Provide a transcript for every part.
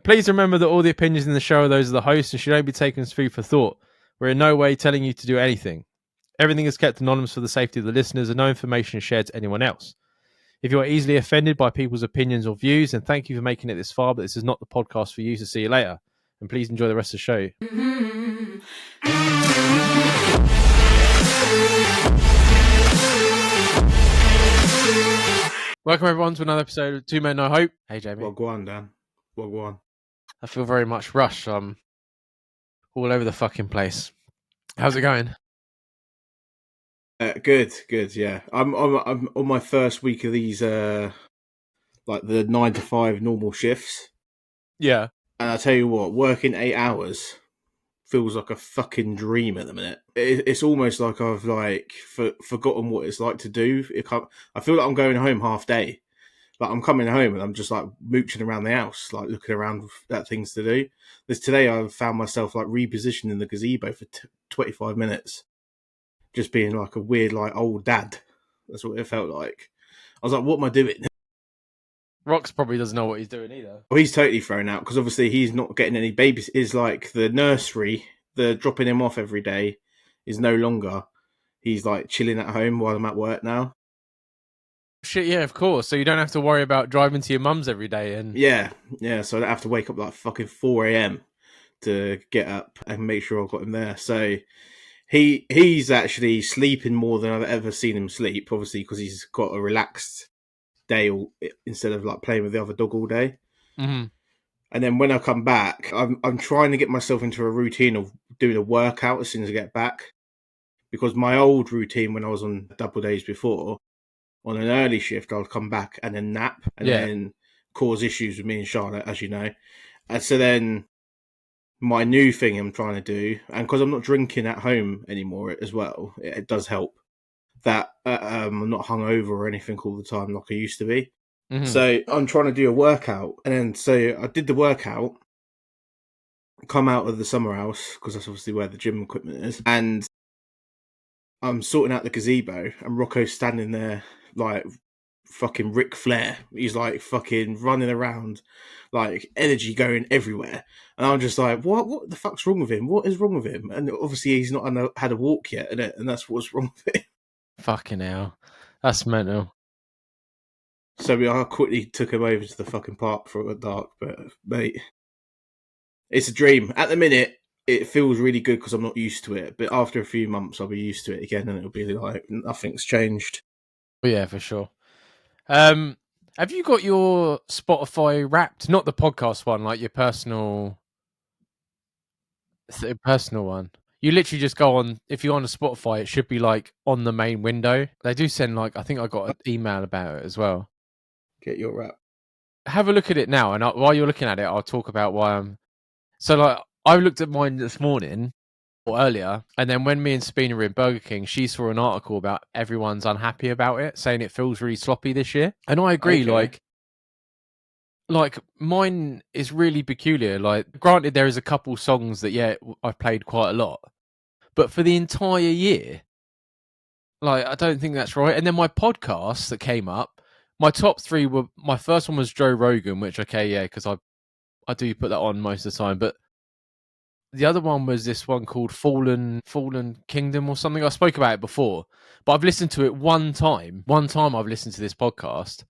Please remember that all the opinions in the show are those of the host and should only be taken as food for thought. We're in no way telling you to do anything. Everything is kept anonymous for the safety of the listeners and no information is shared to anyone else. If you are easily offended by people's opinions or views, then thank you for making it this far, but this is not the podcast for you, so see you later. And please enjoy the rest of the show. Welcome everyone to another episode of Two Men No Hope. Hey Jamie. Well, go on, Dan. Well, go on. I feel very much rushed. I'm all over the fucking place. How's it going? Good. Yeah, I'm on my first week of these like the 9 to 5 normal shifts. Yeah. And I tell you what, working 8 hours feels like a fucking dream at the minute. It's almost like I've forgotten what it's like to do. I feel like I'm going home half day. Like I'm coming home and I'm just like mooching around the house, like looking around at things to do. Today I found myself like repositioning the gazebo for 25 minutes. Just being like a weird, like old dad. That's what it felt like. I was like, what am I doing? Rox probably doesn't know what he's doing either. Well, he's totally thrown out because obviously he's not getting any babies. Is like the nursery, the dropping him off every day is no longer. He's like chilling at home while I'm at work now. Shit, yeah, of course. So you don't have to worry about driving to your mum's every day. And yeah. So I don't have to wake up like fucking 4 a.m. to get up and make sure I've got him there. So he's actually sleeping more than I've ever seen him sleep. Obviously, because he's got a relaxed day instead of like playing with the other dog all day. Mm-hmm. And then when I come back, I'm trying to get myself into a routine of doing a workout as soon as I get back. Because my old routine when I was on double days before, on an early shift, I would come back and then nap and then cause issues with me and Charlotte, as you know. And so then my new thing I'm trying to do, and because I'm not drinking at home anymore as well, it does help that I'm not hungover or anything all the time like I used to be. Mm-hmm. So I'm trying to do a workout, and then so I did the workout, come out of the summer house because that's obviously where the gym equipment is, and I'm sorting out the gazebo, and Rocco's standing there like fucking Ric Flair. He's like fucking running around, like energy going everywhere. And I'm just like, what the fuck's wrong with him? What is wrong with him? And obviously he's not had a walk yet, and that's what's wrong with him. Fucking hell. That's mental. So I quickly took him over to the fucking park for a dark, but mate, it's a dream. At the minute, it feels really good because I'm not used to it. But after a few months, I'll be used to it again, and it'll be like nothing's changed. Well, yeah, for sure. Have you got your Spotify Wrapped? Not the podcast one, like your personal one. You literally just go on. If you're on a Spotify, it should be like on the main window. They do send like I think I got an email about it as well. Get your Wrap. Have a look at it now, and while you're looking at it, I'll talk about why I'm. So like I looked at mine this morning or earlier, and then when me and Spina were in Burger King, she saw an article about everyone's unhappy about it, saying it feels really sloppy this year. And I agree. Okay. Like mine is really peculiar. Like, granted, there is a couple songs that I've played quite a lot, but for the entire year, like I don't think that's right. And then my podcasts that came up, my top 3 were my first one was Joe Rogan, which because I do put that on most of the time, but the other one was this one called Fallen Kingdom or something. I spoke about it before, but I've listened to it one time. One time I've listened to this podcast,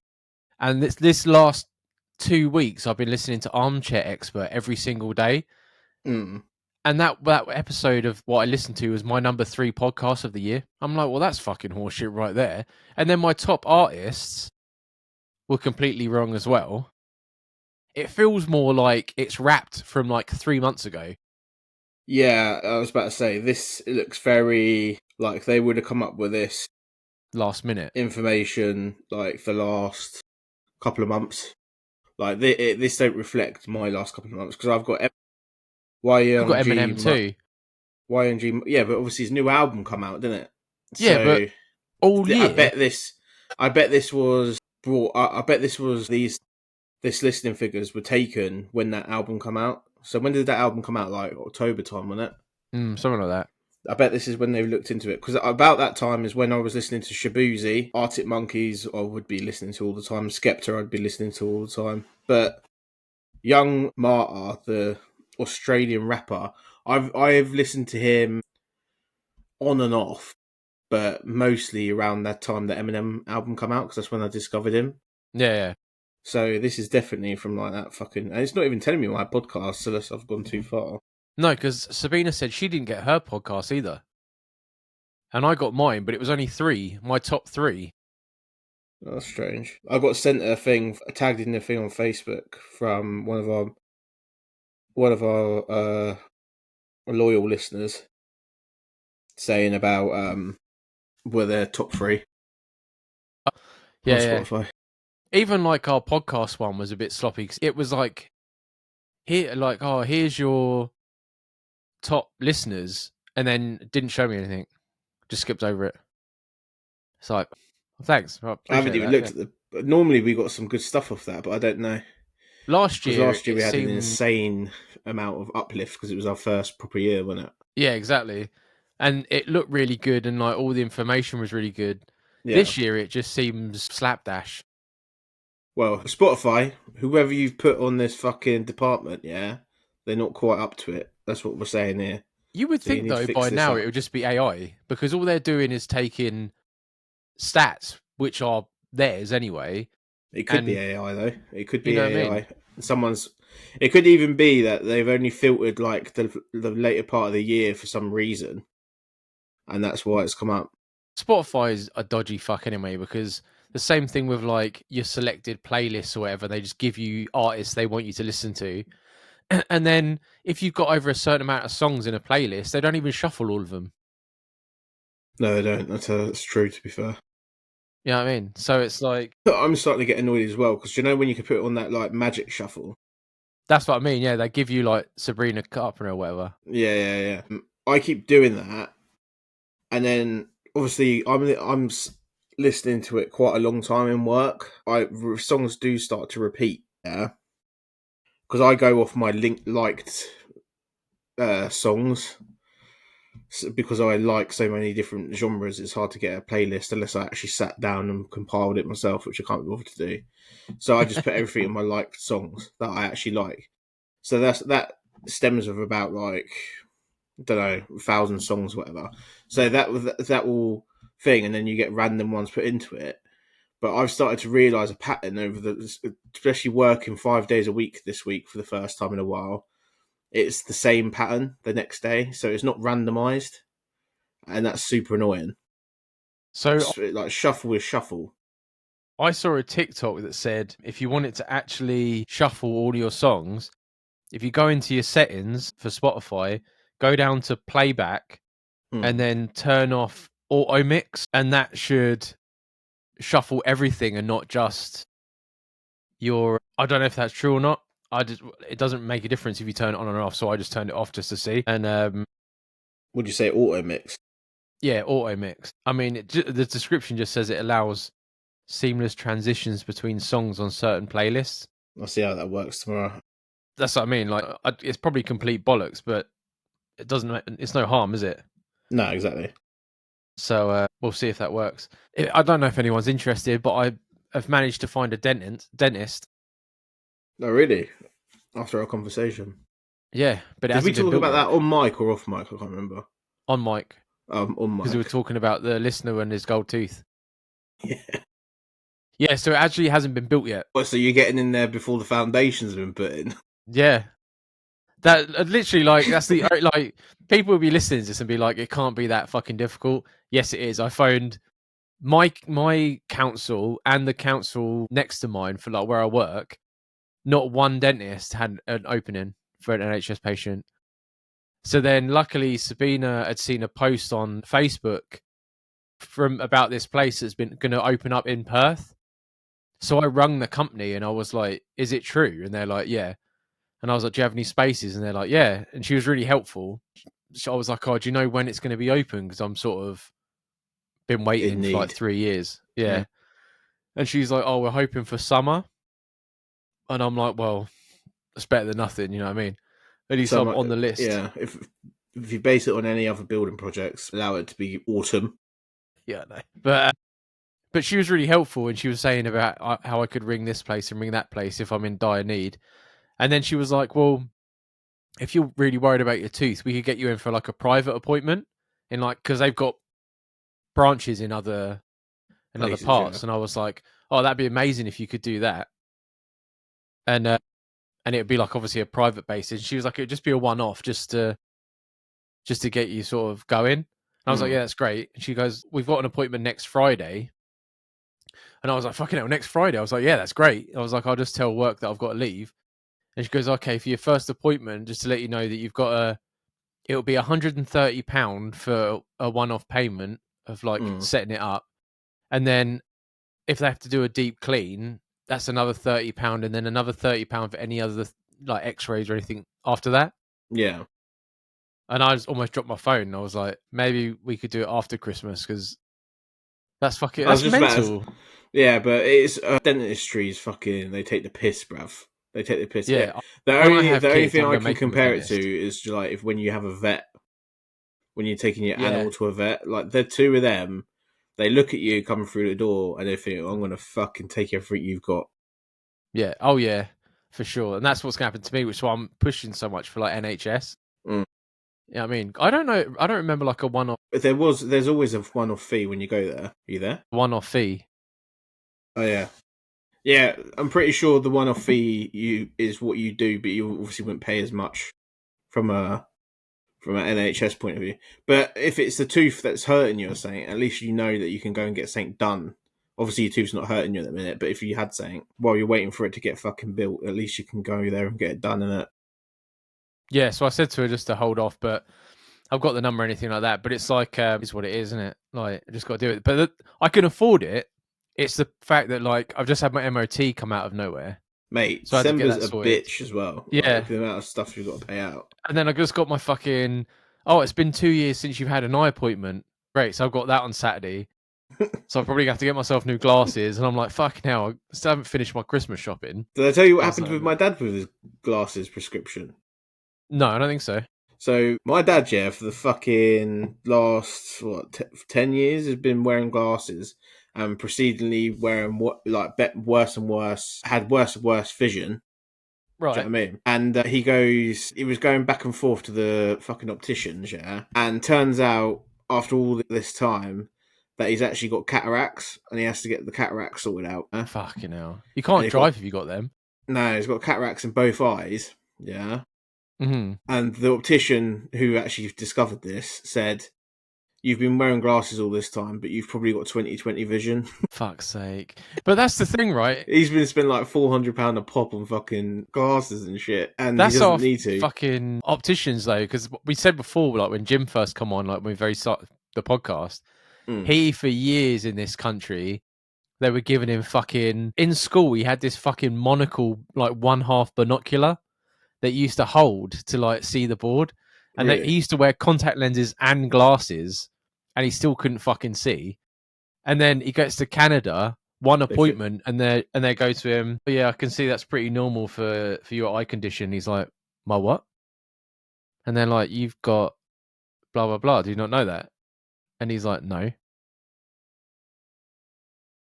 and this last 2 weeks I've been listening to Armchair Expert every single day. Mm. And that episode of what I listened to was my number 3 podcast of the year. I'm like, well, that's fucking horseshit right there. And then my top artists were completely wrong as well. It feels more like it's wrapped from like 3 months ago. Yeah, I was about to say, this looks very like they would have come up with this last minute information like the last couple of months. Like this don't reflect my last couple of months because I've got You've got Eminem too. YNG, yeah, but obviously his new album come out, didn't it? Yeah, so, but all year. I bet this was brought. I bet this listening figures were taken when that album come out. So when did that album come out? Like October time, wasn't it? Something like that. I bet this is when they've looked into it because about that time is when I was listening to Shabuzi, Arctic Monkeys. I would be listening to all the time. Skepta, I'd be listening to all the time. But Young Marta, the Australian rapper, I've listened to him on and off, but mostly around that time the Eminem album come out because that's when I discovered him. Yeah, yeah. So this is definitely from like that fucking. And it's not even telling me my podcast, so I've gone too far. No, because Sabina said she didn't get her podcast either. And I got mine, but it was only 3, my top 3. That's strange. I got sent a thing, tagged in the thing on Facebook from one of our loyal listeners saying about were their top 3 Yeah, on yeah. Spotify. Even like our podcast one was a bit sloppy because it was like, here's your top listeners, and then didn't show me anything. Just skipped over it. It's like, thanks, I I haven't appreciate even that. looked Yeah. at the. Normally we got some good stuff off that, but I don't know Last because year last year it we had an seemed, insane amount of uplift because it was our first proper year, wasn't it? yeah, exactly, and it looked really good, and like all the information was really good. Yeah. This year it just seems slapdash. Well, Spotify, whoever you've put on this fucking department, yeah, they're not quite up to it. That's what we're saying here. You would So you think need to though fix by this now it up. would just be AI because all they're doing is taking stats which are theirs anyway, It could be and AI though. It could you be know what I mean. AI. Someone's. It could even be that they've only filtered like the later part of the year for some reason, and that's why it's come up. Spotify is a dodgy fuck anyway because the same thing with like your selected playlists or whatever. They just give you artists they want you to listen to, and then if you've got over a certain amount of songs in a playlist, they don't even shuffle all of them. No, they don't. That's true. To be fair, You know what I mean? So it's like I'm starting to get annoyed as well because you know when you can put it on that like magic shuffle. that's what I mean. Yeah, they give you like Sabrina Carpenter or whatever. Yeah, yeah, yeah. I keep doing that, and then obviously I'm listening to it quite a long time in work. Songs do start to repeat, yeah, because I go off my liked songs. Because I like so many different genres, it's hard to get a playlist unless I actually sat down and compiled it myself, which I can't be bothered to do. So I just put everything in my liked songs that I actually like. So that stems of about like I don't know 1,000 songs, whatever. So that will thing, and then you get random ones put into it. But I've started to realise a pattern over especially working 5 days a week this week for the first time in a while. It's the same pattern the next day, so it's not randomised, and that's super annoying. So Like shuffle is shuffle. I saw a TikTok that said if you want it to actually shuffle all your songs, if you go into your settings for Spotify, go down to playback and Hmm. then turn off auto mix, and that should shuffle everything and not just your. I don't know if that's true or not. It doesn't make a difference if you turn it on and off, so I just turned it off just to see. And Would you say auto mix? yeah, auto mix. I mean, the description just says it allows seamless transitions between songs on certain playlists. I'll see how that works tomorrow. That's what I mean. Like, it's probably complete bollocks, but it doesn't. It's no harm, is it? No, exactly. So we'll see if that works. I don't know if anyone's interested, but I have managed to find a dentist. No, really. After our conversation, Yeah, but it did we hasn't been talk built about yet. that on mic or off mic? I can't remember. On mic, On because we were mic. talking about the listener and his gold tooth. Yeah. Yeah, so it actually hasn't been built yet. Well, so you're getting in there before the foundation's been put in. Yeah, that literally like that's the like people will be listening to this and be like, it can't be that fucking difficult. Yes, it is. I phoned my council and the council next to mine for like where I work. Not one dentist had an opening for an NHS patient. So then, luckily, Sabina had seen a post on Facebook from about this place that's been going to open up in Perth. So I rung the company and I was like, "Is it true?" And they're like, "Yeah." And I was like, "Do you have any spaces?" And they're like, "Yeah." And she was really helpful. So I was like, "Oh, do you know when it's going to be open? Because I'm sort of been In waiting for like need. 3 years." Yeah. Yeah. And she's like, "Oh, we're hoping for summer." And I'm like, "Well, it's better than nothing." You know what I mean? At least So I'm on the list. yeah, if you base it on any other building projects, allow it to be autumn. Yeah, no. But she was really helpful, and she was saying about how I could ring this place and ring that place if I'm in dire need. And then she was like, well, if you're really worried about your tooth, we could get you in for like a private appointment in like, because they've got branches in other Places, yeah. parts. And I was like, oh, that'd be amazing if you could do that. And it'd be like obviously a private basis. She was like, it'd just be a one-off just to get you sort of going. And I was like, yeah, that's great. And she goes, we've got an appointment next Friday. And I was like, fucking hell, next Friday. I was like, yeah, that's great. I was like, I'll just tell work that I've got to leave. And she goes, okay, for your first appointment, just to let you know that you've got it'll be £130 for a one-off payment of like setting it up. And then if they have to do a deep clean, that's another £30, and then another £30 for any other like X-rays or anything after that. Yeah. And I just almost dropped my phone. I was like, maybe we could do it after Christmas because that's fucking that's mental. Yeah, but it's dentistry is fucking. They take the piss, bruv. They take the piss. Yeah. The only thing I can compare it to is like if when you have a vet, when you're taking your animal to a vet, like the two of them, they look at you coming through the door and they think, I'm gonna fucking take everything you've got. Yeah. Oh yeah, for sure. And that's what's gonna happen to me, which is why I'm pushing so much for like NHS. Yeah, I mean, I don't know. I don't remember like a one-off. There's always a one-off fee when you go there. Are you there? One-off fee. Oh yeah, yeah. I'm pretty sure the one-off fee is what you do, but you obviously wouldn't pay as much from an NHS point of view. But if it's the tooth that's hurting you or something, at least you know that you can go and get something done. Obviously, your tooth's not hurting you at the minute, but if you had something while you're waiting for it to get fucking built, at least you can go there and get it done, innit? Yeah, so I said to her just to hold off, but I've got the number or anything like that. But it's like, it's what it is, isn't it? Like, I just got to do it. But I can afford it. It's the fact that, like, I've just had my MOT come out of nowhere. Mate, so December's a bitch as well. Yeah. Like, the amount of stuff you've got to pay out. And then I just got my fucking, it's been 2 years since you've had an eye appointment. Great, so I've got that on Saturday. So I'm probably going to have to get myself new glasses. And I'm like, fucking hell, I still haven't finished my Christmas shopping. Did I tell you what happened with my dad with his glasses prescription? No, I don't think so. So my dad, for the fucking last 10 years, has been wearing glasses and proceedingly wearing worse and worse, had worse and worse vision. Right. Do you know what I mean? And he was going back and forth to the fucking opticians, and turns out after all this time that he's actually got cataracts and he has to get the cataracts sorted out. Fucking hell. You can't drive if you got them. No, he's got cataracts in both eyes. Yeah. Mm-hmm. And the optician who actually discovered this said, you've been wearing glasses all this time, but you've probably got 20/20 vision. Fuck's sake. But that's the thing, right? He's been spending like £400 a pop on fucking glasses and shit, and that's he doesn't need to. Fucking opticians, though, because we said before, like when Jim first come on, like when we very started the podcast, he, for years in this country, they were giving him fucking, in school, he had this fucking monocle, like 1/2 binocular that he used to hold to like see the board. And he used to wear contact lenses and glasses, and he still couldn't fucking see. And then he gets to Canada, one appointment, and they go to him, oh, yeah, I can see that's pretty normal for your eye condition. He's like, my what? And they're like, you've got blah, blah, blah. Do you not know that? And he's like, no.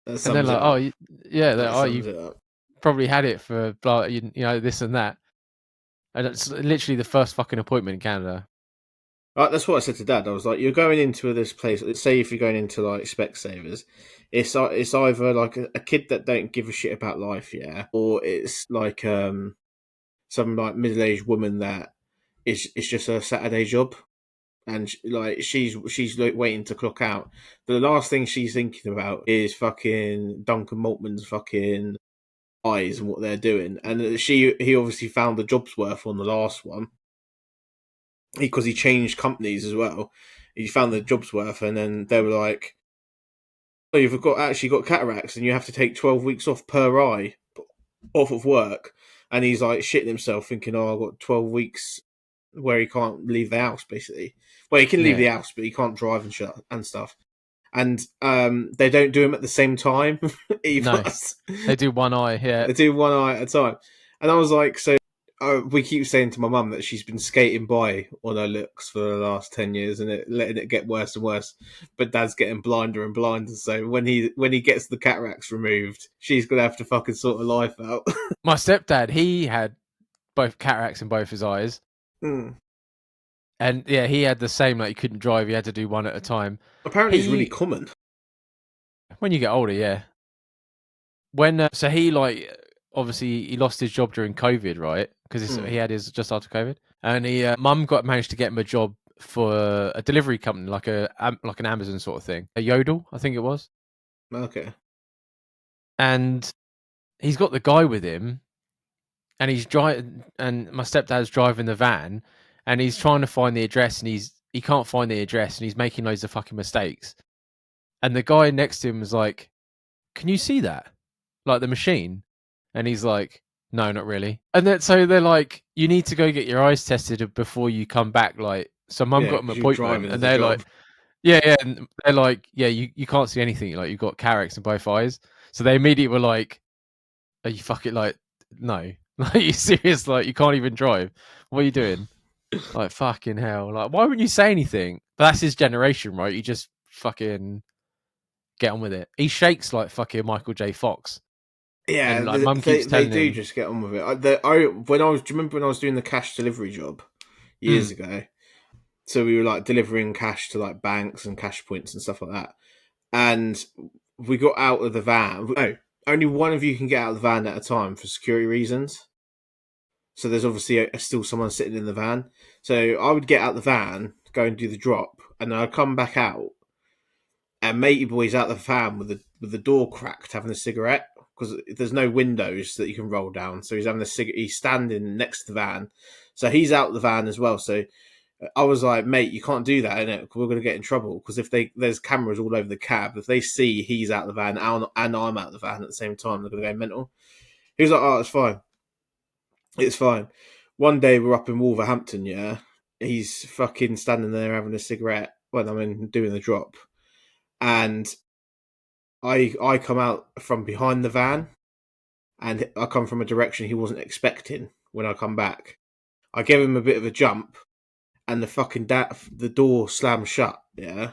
And they're like, oh, yeah, you probably had it for blah, you know, this and that. And it's literally the first fucking appointment in Canada. That's what I said to Dad. I was like, you're going into this place. Say if you're going into like Specsavers, it's either like a kid that don't give a shit about life, or it's like some like middle-aged woman that it's just a Saturday job, and like she's like waiting to clock out. But the last thing she's thinking about is fucking Duncan Maltman's fucking eyes and what they're doing. And he obviously found the job's worth on the last one. Because he changed companies as well. He found the job's worth, and then they were like, oh, you've actually got cataracts and you have to take 12 weeks off per eye off of work. And he's like shitting himself thinking, oh, I've got 12 weeks where he can't leave the house, basically. Well, he can leave the house, but he can't drive and stuff. And they don't do them at the same time either. No, they do one eye, They do one eye at a time. And I was like, so we keep saying to my mum that she's been skating by on her looks for the last 10 years and letting it get worse and worse. But Dad's getting blinder and blinder. So when he gets the cataracts removed, she's going to have to fucking sort her life out. My stepdad, he had both cataracts in both his eyes. Mm. And yeah, he had the same. Like he couldn't drive. He had to do one at a time. Apparently, it's really He common. when you get older, yeah. When so he like obviously he lost his job during COVID, right? Because he had his just after COVID, and he mum got managed to get him a job for a delivery company, like like an Amazon sort of thing, a Yodel, I think it was. Okay. And he's got the guy with him, and he's driving, and my stepdad's driving the van, and he's trying to find the address, and he can't find the address, and he's making loads of fucking mistakes. And the guy next to him was like, "Can you see that? Like the machine?" And he's like, "No, not really." And then so they're like, "You need to go get your eyes tested before you come back." Like, so mum Yeah, got an because you're appointment, driving and as a they're job. like, "Yeah, yeah." And they're like, "Yeah, you can't see anything. Like, you've got cataracts in both eyes." So they immediately were like, "Are you fucking like, no? Like, are you serious? Like, you can't even drive. What are you doing?" Like, fucking hell. Like, why wouldn't you say anything? But that's his generation, right? You just fucking get on with it. He shakes like fucking Michael J. Fox. Yeah, And like mum keeps they telling do him, just get on with it. Do you remember when I was doing the cash delivery job years mm, ago? So we were like delivering cash to like banks and cash points and stuff like that. And we got out of the van. No, only one of you can get out of the van at a time for security reasons. So there's obviously still someone sitting in the van. So I would get out the van, go and do the drop, and then I'd come back out, and matey boy's out the van with the door cracked, having a cigarette because there's no windows that you can roll down. So he's having a cigarette. He's standing next to the van, so he's out the van as well. So I was like, mate, you can't do that, innit? We're going to get in trouble because if there's cameras all over the cab, if they see he's out the van and I'm out the van at the same time, they're going to go mental. He was like, oh, it's fine. It's fine. One day we're up in Wolverhampton, yeah. He's fucking standing there having a cigarette when I'm in doing the drop. And I come out from behind the van and I come from a direction he wasn't expecting when I come back. I give him a bit of a jump and the door slams shut, yeah.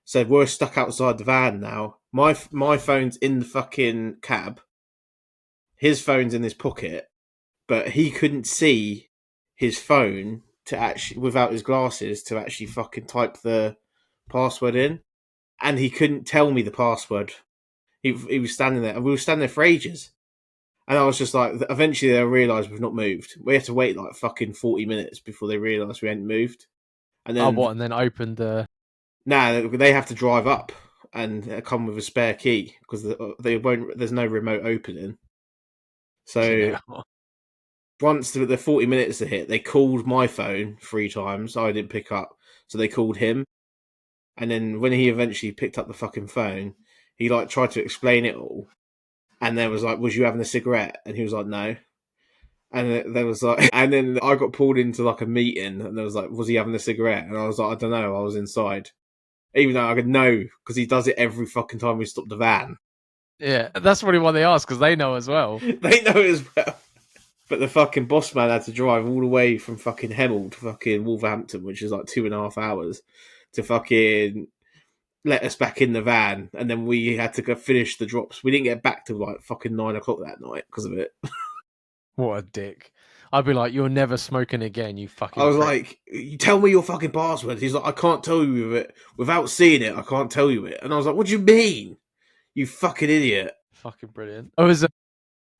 So we're stuck outside the van now. My phone's in the fucking cab. His phone's in his pocket, but he couldn't see his phone to actually without his glasses to actually fucking type the password in, and he couldn't tell me the password. He was standing there, and we were standing there for ages. And I was just like, eventually they realised we've not moved. We had to wait like fucking 40 minutes before they realised we hadn't moved. And "Oh, then what?" And then opened the. now they have to drive up and come with a spare key because they won't. There's no remote opening. You So know, once the 40 minutes are hit, they called my phone 3 times. I didn't pick up, so they called him. And then when he eventually picked up the fucking phone, he like tried to explain it all, and there was like, "Was you having a cigarette?" And he was like, "No." And there was like, and then I got pulled into like a meeting, and there was like, "Was he having a cigarette?" And I was like, "I don't know. I was inside." Even though I could know because he does it every fucking time we stop the van. yeah, that's probably why they asked because they know as well. They know it as well. But the fucking boss man had to drive all the way from fucking Hemel to fucking Wolverhampton, which is like 2.5 hours, to fucking let us back in the van. And then we had to go finish the drops. We didn't get back till like fucking 9 o'clock that night because of it. What a dick! I'd be like, "You're never smoking again, you I fucking was prick." like, "You tell me your fucking password." He's like, "I can't tell you it without seeing it. I can't tell you it." And I was like, "What do you mean? You fucking idiot." Fucking brilliant. I was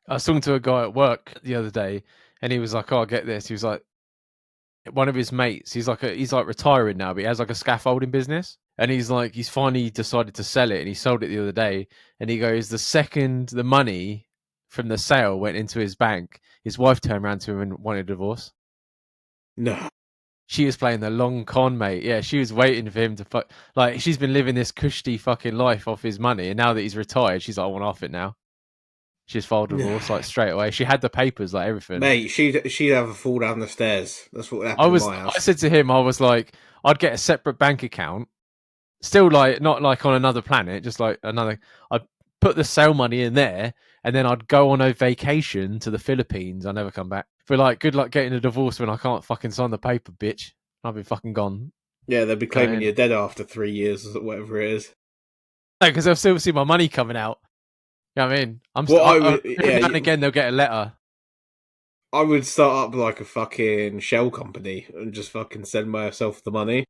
talking to a guy at work the other day, and he was like, "Oh, get this." He was like, one of his mates. He's like retiring now, but he has like a scaffolding business, and he's finally decided to sell it, and he sold it the other day. And he goes, the second the money from the sale went into his bank, his wife turned around to him and wanted a divorce. No. She was playing the long con, mate. Yeah, she was waiting for him to like she's been living this cushy fucking life off his money, and now that he's retired, she's like, "I want off it now." She's filed No. divorce like straight away. She had the papers, like everything. Mate, she'd have a fall down the stairs. That's what would happen in my I house. said to him, I was like, I'd get a separate bank account, still like not like on another planet, just like another. I'd put the sale money in there, and then I'd go on a vacation to the Philippines. I never come back. But like, good luck getting a divorce when I can't fucking sign the paper, bitch. I'll be fucking gone. Yeah, they'll be You know what I claiming mean? you're dead after 3 years or whatever it is. No, because they'll still see my money coming out. You know what I mean? Well, Every yeah, now and again they'll get a letter. I would start up like a fucking shell company and just fucking send myself the money.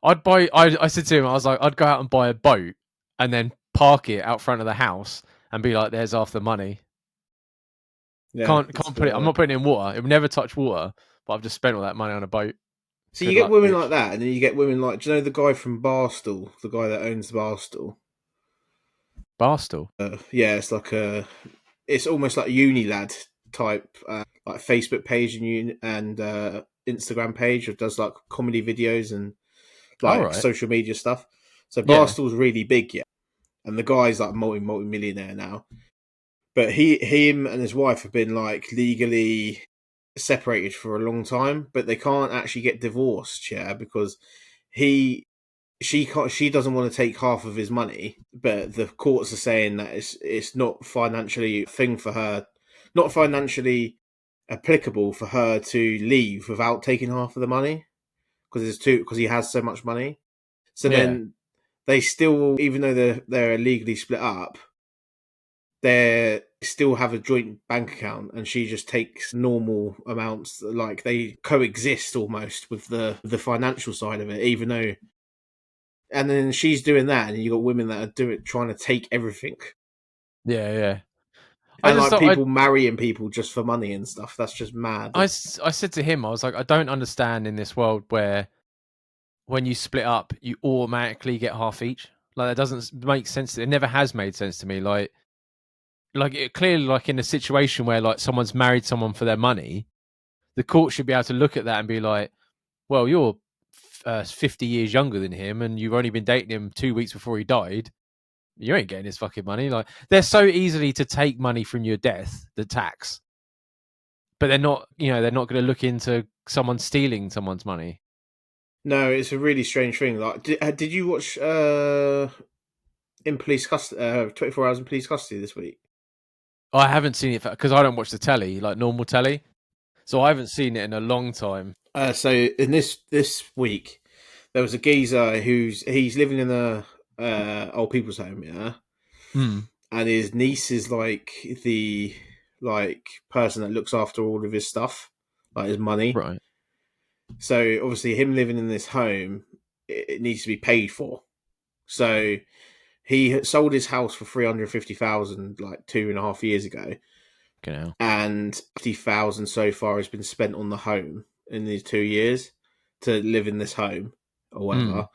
I'd buy. I said to him, I was like, I'd go out and buy a boat and then park it out front of the house and be like, "There's half the money." Yeah, Can't put it. I'm not putting it in water. It would never touch water. But I've just spent all that money on a boat. So you Good get luck, women like bitch. that, and then you get women like, do you know the guy from Barstool, the guy that owns the Barstool? Barstool. Yeah, it's like it's almost like a uni lad type, like Facebook page and Instagram page that does like comedy videos and All like right. social media stuff. So Yeah. Barstool's really big, yeah, and the guy's like multi millionaire now. But him and his wife have been like legally separated for a long time, but they can't actually get divorced, yeah, because he she doesn't want to take half of his money, but the courts are saying that it's not financially a thing for her, not financially applicable for her to leave without taking half of the money because he has so much money. So Yeah. then they still, even though they're legally split up, they still have a joint bank account, and she just takes normal amounts. Like they coexist almost with the financial side of it, even though. And then she's doing that, and you got women that are doing trying to take everything, Yeah. Yeah. I and just like thought people marrying people just for money and stuff. That's just mad. I said to him, I was like, I don't understand in this world where when you split up, you automatically get half each. Like that doesn't make sense. It never has made sense to me. Like it clearly, like in a situation where like someone's married someone for their money, the court should be able to look at that and be like, well, you're 50 years younger than him, and you've only been dating him 2 weeks before he died. You ain't getting his fucking money. Like they're so easily to take money from your death, the tax, but they're not. You know, they're not going to look into someone stealing someone's money. No, it's a really strange thing. Like, did you watch in police custody, 24 Hours in Police Custody this week? I haven't seen it because I don't watch the telly, like normal telly, so I haven't seen it in a long time. So in this week, there was a geezer he's living in a old people's home, yeah, Hmm. and his niece is like the person that looks after all of his stuff, like his money. Right. So obviously, him living in this home, it needs to be paid for. So he sold his house for 350,000 like 2.5 years ago, Okay. Now. and 50,000 so far has been spent on the home in these 2 years to live in this home or Hmm. whatever.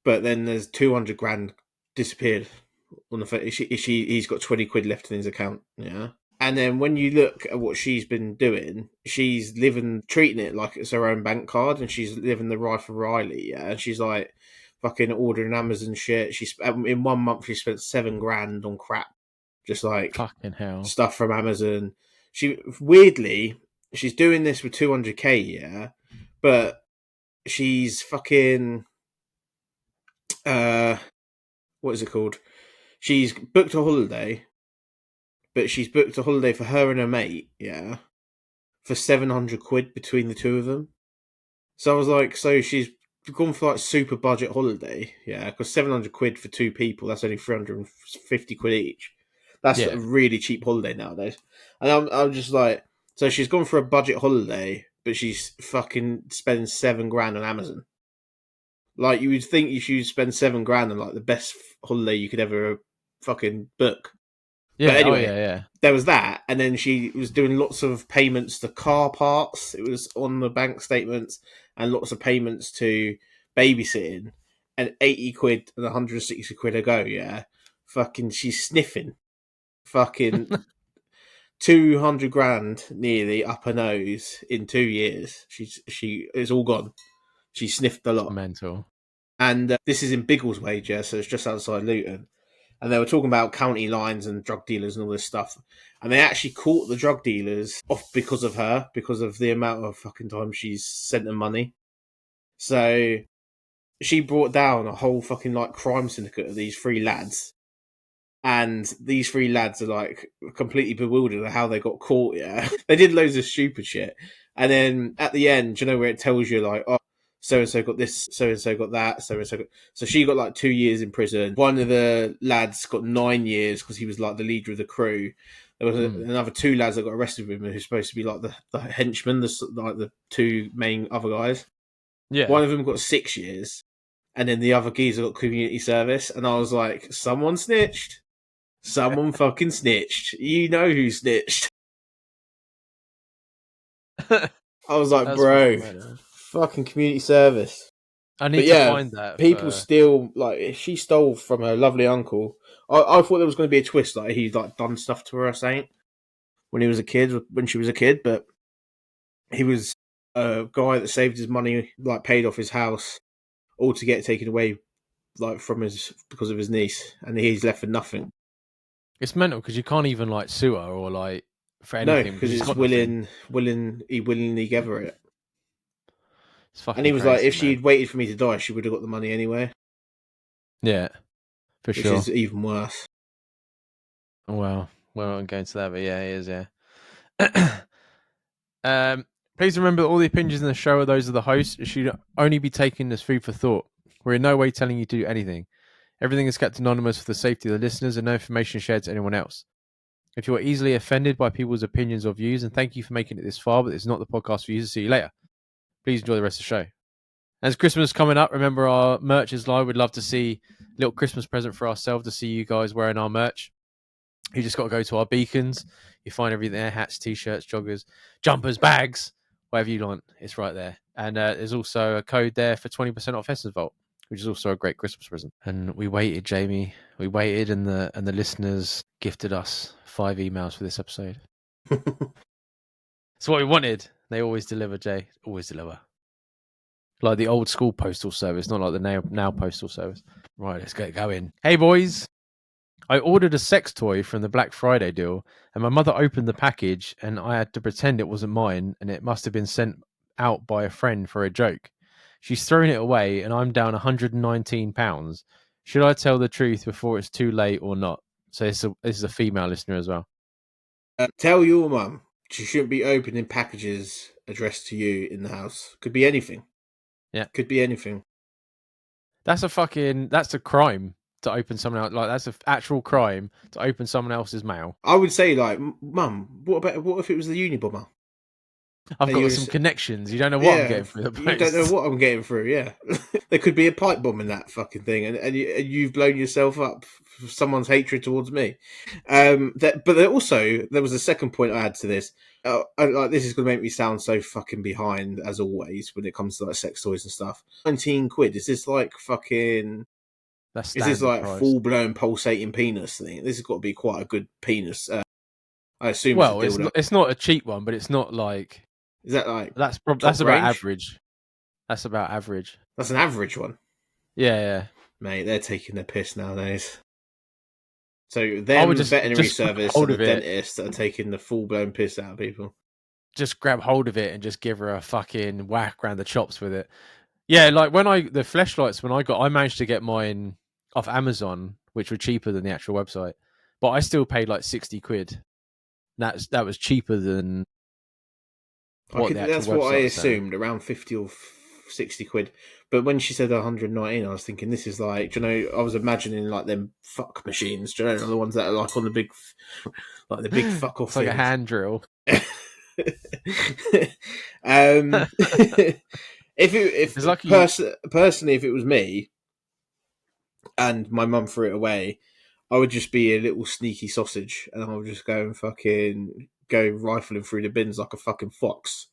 But then there's 200 grand disappeared on the he's got 20 quid left in his account, yeah. And then when you look at what she's been doing, she's treating it like it's her own bank card, and she's living the life of Riley, yeah. And she's like fucking ordering Amazon shit. She's in 1 month she spent 7 grand on crap, just like Fucking hell. stuff from Amazon. She weirdly she's doing this with 200k, yeah, but she's fucking uh what is it called? She's booked a holiday, but she's booked a holiday for her and her mate, yeah, for 700 quid between the two of them. So I was like, so she's gone for like super budget holiday, yeah, because 700 quid for two people, that's only 350 quid each. That's a Yeah. really cheap holiday nowadays. And I'm just like, so she's gone for a budget holiday, but she's fucking spending 7 grand on Amazon. Like, you would think you should spend 7 grand on like the best holiday you could ever fucking book. But Yeah. Oh anyway, yeah. Yeah. there was that, and then she was doing lots of payments to car parts. It was on the bank statements, and lots of payments to babysitting, and 80 quid and 160 quid a go. Yeah, fucking, she's sniffing, fucking 200 grand nearly up her nose in 2 years. She it's all gone. She sniffed a It's lot, mental. and this is in Biggleswade, yeah, so it's just outside Luton, and they were talking about county lines and drug dealers and all this stuff. And they actually caught the drug dealers off because of her, because of the amount of fucking time she's sent them money. So she brought down a whole fucking like crime syndicate of these three lads. And these three lads are like completely bewildered at how they got caught. Yeah, they did loads of stupid shit, and then at the end, you know, where it tells you like, oh, so and so got this, so and so got that, so and so got. So she got like 2 years in prison. One of the lads got 9 years because he was like the leader of the crew. There was another two lads that got arrested with him who's supposed to be like the henchmen, like the two main other guys. Yeah. One of them got 6 years, and then the other geezer got community service. And I was like, someone snitched. Someone fucking snitched. You know who snitched. I was like, bro, fucking community service. I need to find that. People still, like, if she stole from her lovely uncle, I thought there was going to be a twist, like he'd like done stuff to her or something when she was a kid, but he was a guy that saved his money, like paid off his house, all to get it taken away, like because of his niece, and he's left for nothing. It's mental because you can't even like sue her or like for anything. No, because it's he willingly gave her it. It's fucking and he was crazy, like, if man. she'd waited for me to die, she would have got the money anyway. Yeah, for sure. Which is even worse. Well, we're not going to that, but yeah, it is. Yeah. Please remember that all the opinions in the show are those of the host. It should only be taken as food for thought. We're in no way telling you to do anything. Everything is kept anonymous for the safety of the listeners and no information shared to anyone else. If you are easily offended by people's opinions or views, and thank you for making it this far, but it's not the podcast for you, so see you later. Please enjoy the rest of the show. As Christmas is coming up, remember our merch is live. We'd love to see a little Christmas present for ourselves to see you guys wearing our merch. You just got to go to our beacons. You find everything there: hats, t-shirts, joggers, jumpers, bags, whatever you want. It's right there. And there's also a code there for 20% off Essence Vault, which is also a great Christmas present. And we waited, Jamie. We waited, and the listeners gifted us 5 emails for this episode. It's what we wanted. They always deliver, Jay. Always deliver. Like the old school postal service, not like the now postal service. Right, let's get going. Hey, boys. I ordered a sex toy from the Black Friday deal, and my mother opened the package, and I had to pretend it wasn't mine, and it must have been sent out by a friend for a joke. She's thrown it away, and I'm down £119. Should I tell the truth before it's too late or not? So this is a female listener as well. Tell your mum she shouldn't be opening packages addressed to you in the house. Could be anything. Yeah. Could be anything. That's a crime to open someone else. Like, that's an actual crime to open someone else's mail. I would say, like, Mum, what if it was the Unibomber? I've got some connections. You don't know what I'm getting through the post. You don't know what I'm getting through, yeah. There could be a pipe bomb in that fucking thing, and you've blown yourself up for someone's hatred towards me. But there was a second point I had to this. This is going to make me sound so fucking behind, as always, when it comes to like sex toys and stuff. £19. Is this like fucking... Is this like full-blown pulsating penis thing? This has got to be quite a good penis. I assume it's not a cheap one, but it's not like... Is that like... That's about average. That's about average. That's an average one? Yeah. Mate, they're taking their piss nowadays. So them, the veterinary service and the dentist that are taking the full-blown piss out of people. Just grab hold of it and just give her a fucking whack around the chops with it. Yeah, like the fleshlights, I managed to get mine off Amazon, which were cheaper than the actual website. But I still paid like £60. That was cheaper than that's what I assumed, around 50 or 60 quid. But when she said 119, I was thinking this is like, I was imagining like them fuck machines, the ones that are like on the big, like the big fuck off. It's like a hand drill. Personally, if it was me and my mum threw it away, I would just be a little sneaky sausage, and I would just go and fucking go rifling through the bins like a fucking fox,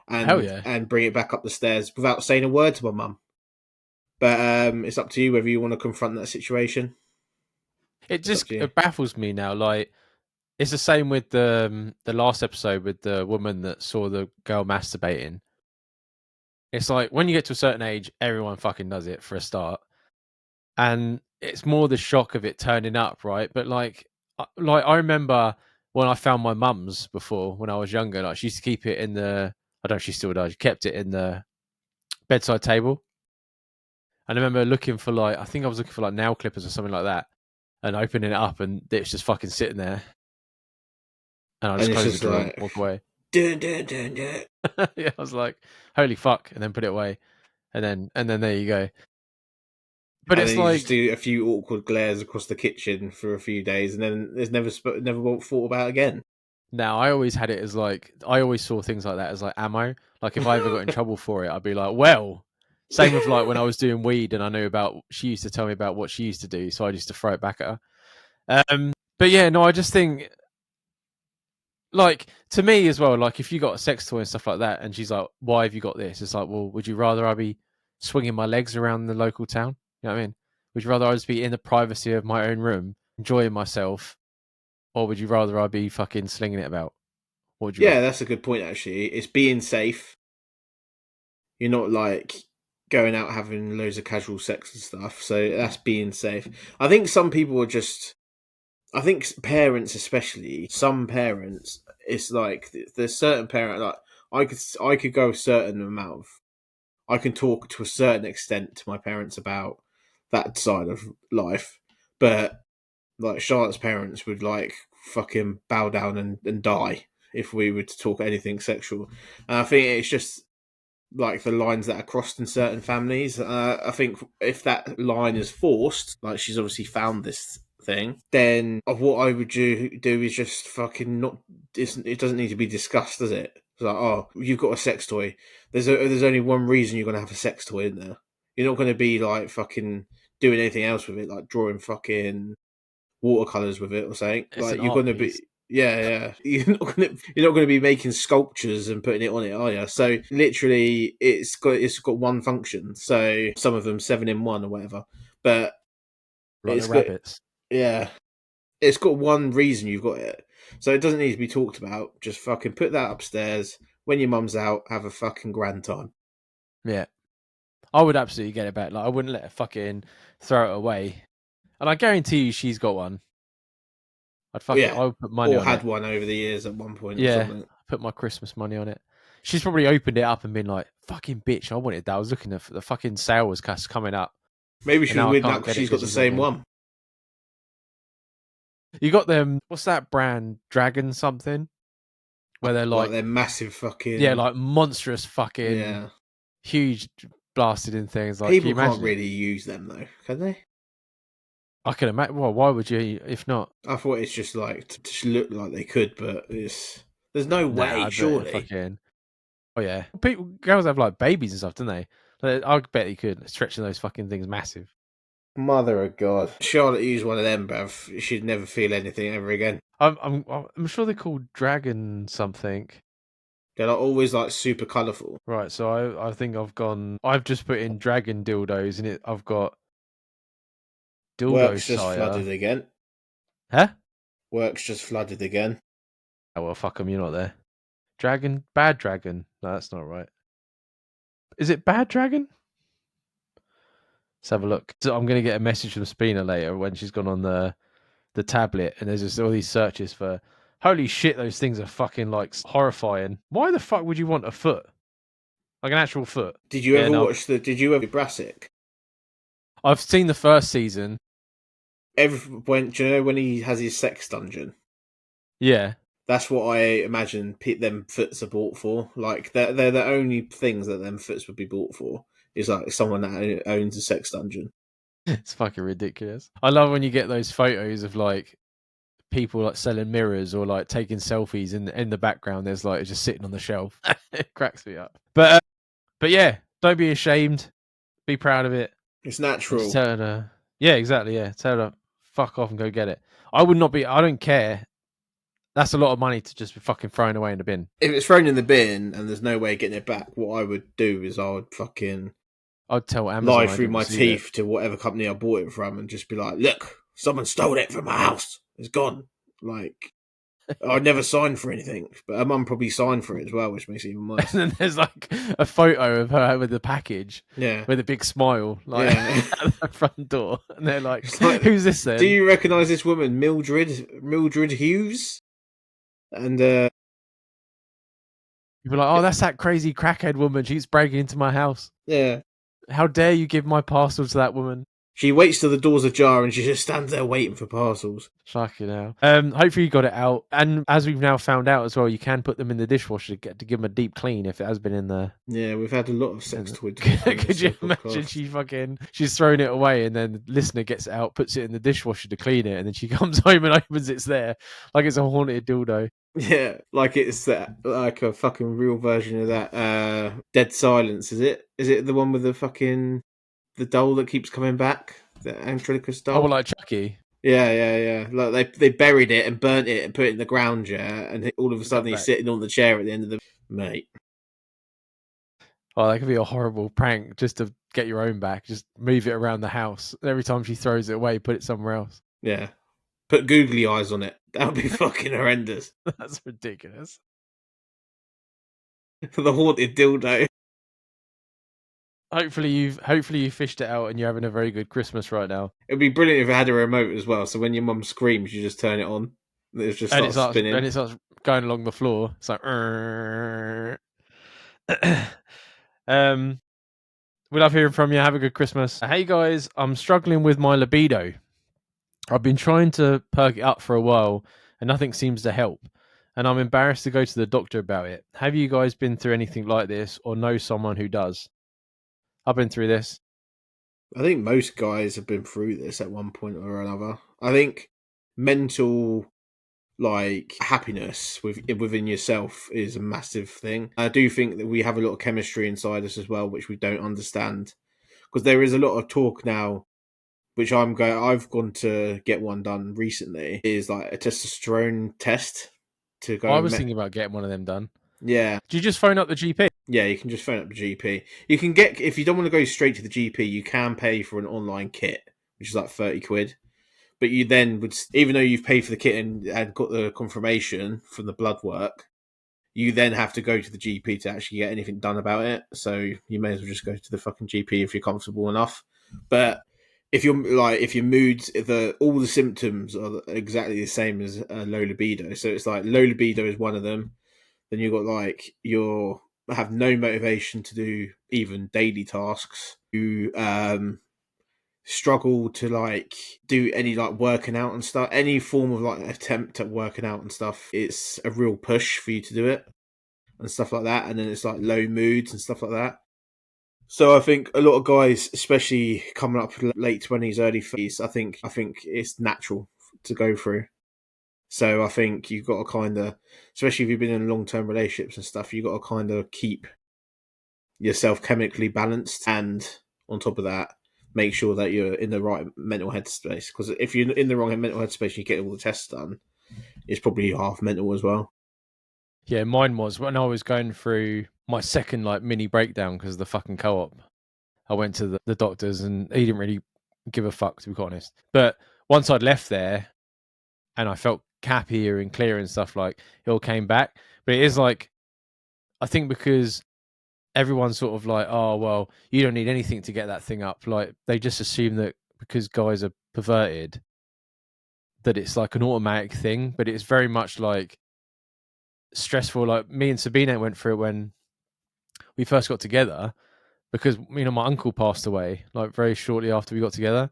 and bring it back up the stairs without saying a word to my mum. But it's up to you whether you want to confront that situation. It baffles me now. Like, it's the same with the last episode with the woman that saw the girl masturbating. It's like when you get to a certain age, everyone fucking does it for a start, and it's more the shock of it turning up, right? But like I remember when I found my mum's before when I was younger. Like, she used to keep it in the... I don't know if she still does. She kept it in the bedside table. And I remember looking for I think I was looking for like nail clippers or something like that, and opening it up, and it's just fucking sitting there. And I just closed the door and walk away. Dun, dun, dun, dun. Yeah, I was like, holy fuck, and then put it away. And then there you go. But And it's then you just like, do a few awkward glares across the kitchen for a few days, and then there's never thought about again. now I always had it as like, I always saw things like that as like ammo. Like if I ever got in trouble for it, I'd be like, well, same with like when I was doing weed and I knew about, she used to tell me about what she used to do. So I used to throw it back at her. But yeah, no, I just think, like, to me as well, like if you got a sex toy and stuff like that, and she's like, why have you got this? It's like, well, would you rather I be swinging my legs around the local town? You know what I mean? Would you rather I just be in the privacy of my own room, enjoying myself, or would you rather I be fucking slinging it about? What would you Yeah, rather? that's a good point. Actually, it's being safe. You're not like going out having loads of casual sex and stuff. So that's being safe. I think some people are just. I think parents, especially some parents, it's like there's certain parent like I could go a certain amount of I can talk to a certain extent to my parents about that side of life, but like Charlotte's parents would like fucking bow down and die if we were to talk anything sexual. And I think it's just like the lines that are crossed in certain families. I think if that line is forced, like she's obviously found this thing, then what I would do is just fucking not. It doesn't need to be discussed, does it? It's like, oh, you've got a sex toy. There's only one reason you're gonna have a sex toy in there. You're not gonna be like fucking doing anything else with it, like drawing fucking watercolors with it or something. It's Like an you're art gonna piece. be yeah. You're not gonna be making sculptures and putting it on it, are you? So literally it's got one function. So some of them 7 in 1 or whatever. But Like the it's got rabbits. yeah. It's got one reason you've got it. So it doesn't need to be talked about. Just fucking put that upstairs. When your mum's out, have a fucking grand time. Yeah. I would absolutely get it back. Like I wouldn't let her fucking throw it away. And I guarantee you she's got one. Yeah. I would put money Or on had it. one over the years at one point or Yeah. something. Put my Christmas money on it. She's probably opened it up and been like, fucking bitch, I wanted that. I was looking at the fucking sale was coming up. Maybe And she was now I with that can't because get it she's got because the she's got same one. one. You got them, what's that brand? Dragon something? Where they're Like like, they're massive yeah, fucking like monstrous fucking yeah. huge blasted in things. Like, can you People can't imagine it? really use them though, can they? I can imagine. Well, why would you if not? I thought it's just like to just look like they could, but there's no Nah, way, I bet surely. fucking. Oh yeah, people, girls have like babies and stuff, don't they? Like, I bet you could stretching those fucking things massive. Mother of God. Charlotte used one of them, bruv. She'd never feel anything ever again. I'm sure they're called dragon something. They're like always like super colourful. Right, so I think I've just put in dragon dildos and I've got dildo Work's just flooded sire. again. Huh? Work's just flooded again. Oh well, fuck them. You're not there. Bad dragon. No, that's not right. Is it bad dragon? Let's have a look. So I'm gonna get a message from Spina later when she's gone on the tablet, and there's just all these searches for. Holy shit, those things are fucking like horrifying. Why the fuck would you want a foot? Like an actual foot? Did you Yeah, ever no. watch Did you ever Brassic? I've seen the first season. Do you know when he has his sex dungeon? Yeah. That's what I imagine them foots are bought for. Like they're the only things that them foots would be bought for. Is like someone that owns a sex dungeon. It's fucking ridiculous. I love when you get those photos of like people like selling mirrors or like taking selfies in the background. There's like just sitting on the shelf. It cracks me up. But yeah, don't be ashamed. Be proud of it. It's And just natural. tell her, yeah, exactly, yeah. Tell her, fuck off and go get it. I would not be. I don't care. That's a lot of money to just be fucking thrown away in the bin. If it's thrown in the bin and there's no way of getting it back, what I would do is I would fucking I'd tell lie Amazon I through didn't my receive it. teeth to whatever company I bought it from and just be like, "Look, someone stole it from my house. It's gone." Like I'd never signed for anything, but her mum probably signed for it as well, which makes it even And worse. then there's like a photo of her with the package Yeah, with a big smile, like yeah. at the front door, and they're like, It's like, "Who's this do then?" you recognise this woman, Mildred Hughes? And You'd be like, "Oh, that's that crazy crackhead woman. She's breaking into my house. yeah, How dare you give my parcel to that woman?" She waits till the door's ajar and she just stands there waiting for parcels. Fucking hell. Hopefully you got it out. And as we've now found out as well, you can put them in the dishwasher to give them a deep clean if it has been in the. Yeah, we've had a lot of sex toy talk on Could this you imagine podcast. she's thrown it away and then the listener gets it out, puts it in the dishwasher to clean it, and then she comes home and opens it's there like it's a haunted dildo. Yeah, like it's that, like a fucking real version of that Dead Silence, is it? Is it the one with the doll that keeps coming back? The Angelica's Oh, well, doll? like Chucky. Yeah. Like they buried it and burnt it and put it in the ground, yeah, and all of a sudden Come he's back. sitting on the chair at the end of the mate. Oh, that could be a horrible prank just to get your own back. Just move it around the house. Every time she throws it away, put it somewhere else. Yeah. Put googly eyes on it. That would be fucking horrendous. That's ridiculous. For the haunted dildo. Hopefully you fished it out and you're having a very good Christmas right now. It'd be brilliant if it had a remote as well. So when your mum screams, you just turn it on. It just starts spinning. And it starts going along the floor. It's like we love hearing from you. Have a good Christmas. Hey guys, I'm struggling with my libido. I've been trying to perk it up for a while and nothing seems to help. And I'm embarrassed to go to the doctor about it. Have you guys been through anything like this or know someone who does? I've been through this. I think most guys have been through this at one point or another. I think mental like happiness within yourself is a massive thing. I do think that we have a lot of chemistry inside us as well, which we don't understand. Because there is a lot of talk now, which I've gone to get one done recently, is like a testosterone test to go. I was thinking about getting one of them done. Yeah. Do you just phone up the GP? Yeah, you can just phone up the GP. You can get, if you don't want to go straight to the GP, you can pay for an online kit, which is like 30 quid. But you then would, even though you've paid for the kit and got the confirmation from the blood work, you then have to go to the GP to actually get anything done about it. So you may as well just go to the fucking GP if you're comfortable enough. But if your moods, all the symptoms are exactly the same as low libido. So it's like low libido is one of them. Then you've got like you're have no motivation to do even daily tasks. You struggle to like do any like working out and stuff. Any form of like attempt at working out and stuff, it's a real push for you to do it and stuff like that. And then it's like low moods and stuff like that. So I think a lot of guys, especially coming up late 20s, early 30s, I think it's natural to go through. So I think you've got to kind of, especially if you've been in long-term relationships and stuff, you've got to kind of keep yourself chemically balanced, and on top of that, make sure that you're in the right mental headspace. Because if you're in the wrong mental headspace and you get all the tests done, it's probably half mental as well. Yeah, mine was when I was going through my second like mini breakdown because of the fucking co-op. I went to the doctors and he didn't really give a fuck, to be quite honest. But once I'd left there and I felt happier and clearer and stuff, like it all came back. But it is like, I think because everyone's sort of like, oh, well, you don't need anything to get that thing up. Like they just assume that because guys are perverted, that it's like an automatic thing, but it's very much like stressful. Like me and Sabina went through it when we first got together because, you know, my uncle passed away like very shortly after we got together.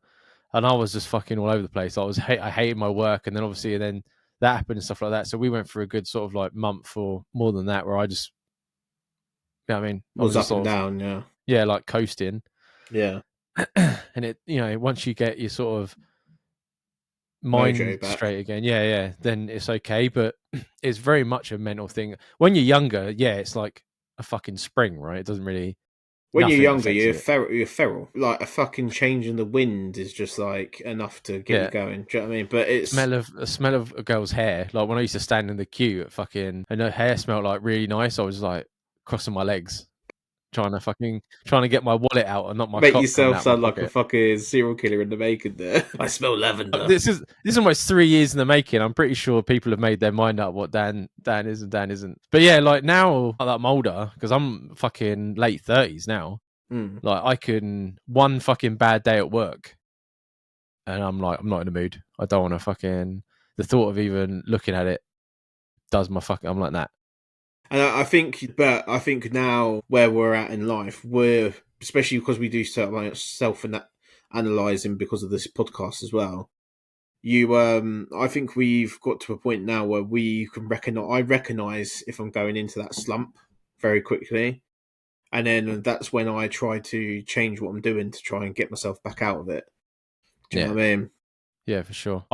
And I was just fucking all over the place. I hated my work. And then obviously, then that happened and stuff like that. So we went for a good sort of like month or more than that where I just, you know what I mean? I was Was just up and sort of, down, yeah. yeah, like coasting. Yeah. And it, you know, once you get your sort of mind Mojo back. straight again, yeah, then it's okay. But it's very much a mental thing. When you're younger, yeah, it's like a fucking spring, right? It doesn't really, When you're nothing younger, affects you're it. feral. Like a fucking change in the wind is just like enough to get you Yeah. going. Do you know what I mean? But it's Smell of a girl's hair. Like when I used to stand in the queue at fucking, and her hair smelled like really nice. I was like crossing my legs, trying to get my wallet out and not my make cock coming yourself out my sound like a pocket. fucking serial killer in the making there. I smell lavender. This is almost 3 years in the making. I'm pretty sure people have made their mind up what Dan is and Dan isn't. But yeah, like now that I'm older, because I'm fucking late 30s now. Mm. Like I can one fucking bad day at work, and I'm like, I'm not in the mood. I don't want to fucking. The thought of even looking at it does my fucking. I'm like that. And I think now where we're at in life, we're especially because we do self analysing because of this podcast as well. I think we've got to a point now where we can I recognise if I'm going into that slump very quickly, and then that's when I try to change what I'm doing to try and get myself back out of it. Do you know Yeah. what I mean? Yeah, for sure.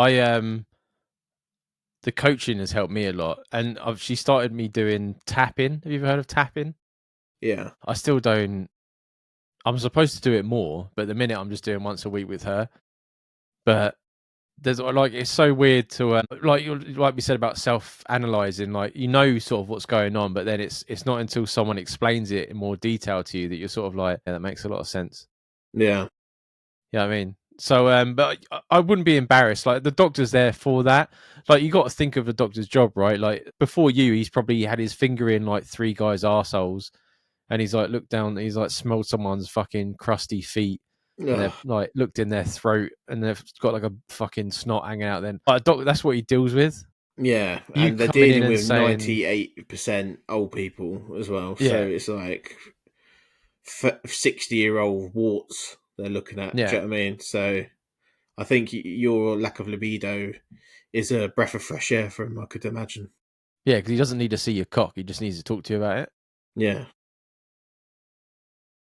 The coaching has helped me a lot, and she started me doing tapping. Have you ever heard of tapping? Yeah. I still don't. I'm supposed to do it more, but at the minute I'm just doing once a week with her. But there's like it's so weird to like we said about self-analyzing. Like sort of what's going on, but then it's not until someone explains it in more detail to you that you're sort of like, yeah, that makes a lot of sense. Yeah. Yeah, I mean, so but I wouldn't be embarrassed. Like the doctor's there for that. Like you got to think of the doctor's job, right? Like before you, he's probably had his finger in like 3 guys' arseholes, and he's like looked down. He's like smelled someone's fucking crusty feet, and Ugh. they've like looked in their throat, and they've got like a fucking snot hanging out. Then like doctor, that's what he deals with. Yeah, You and they're coming in dealing and with saying, 98% old people as well. So yeah, it's like 60-year-old warts they're looking at. Do yeah, you know what I mean? So I think your lack of libido is a breath of fresh air for him, I could imagine. yeah, because he doesn't need to see your cock. He just needs to talk to you about it. Yeah.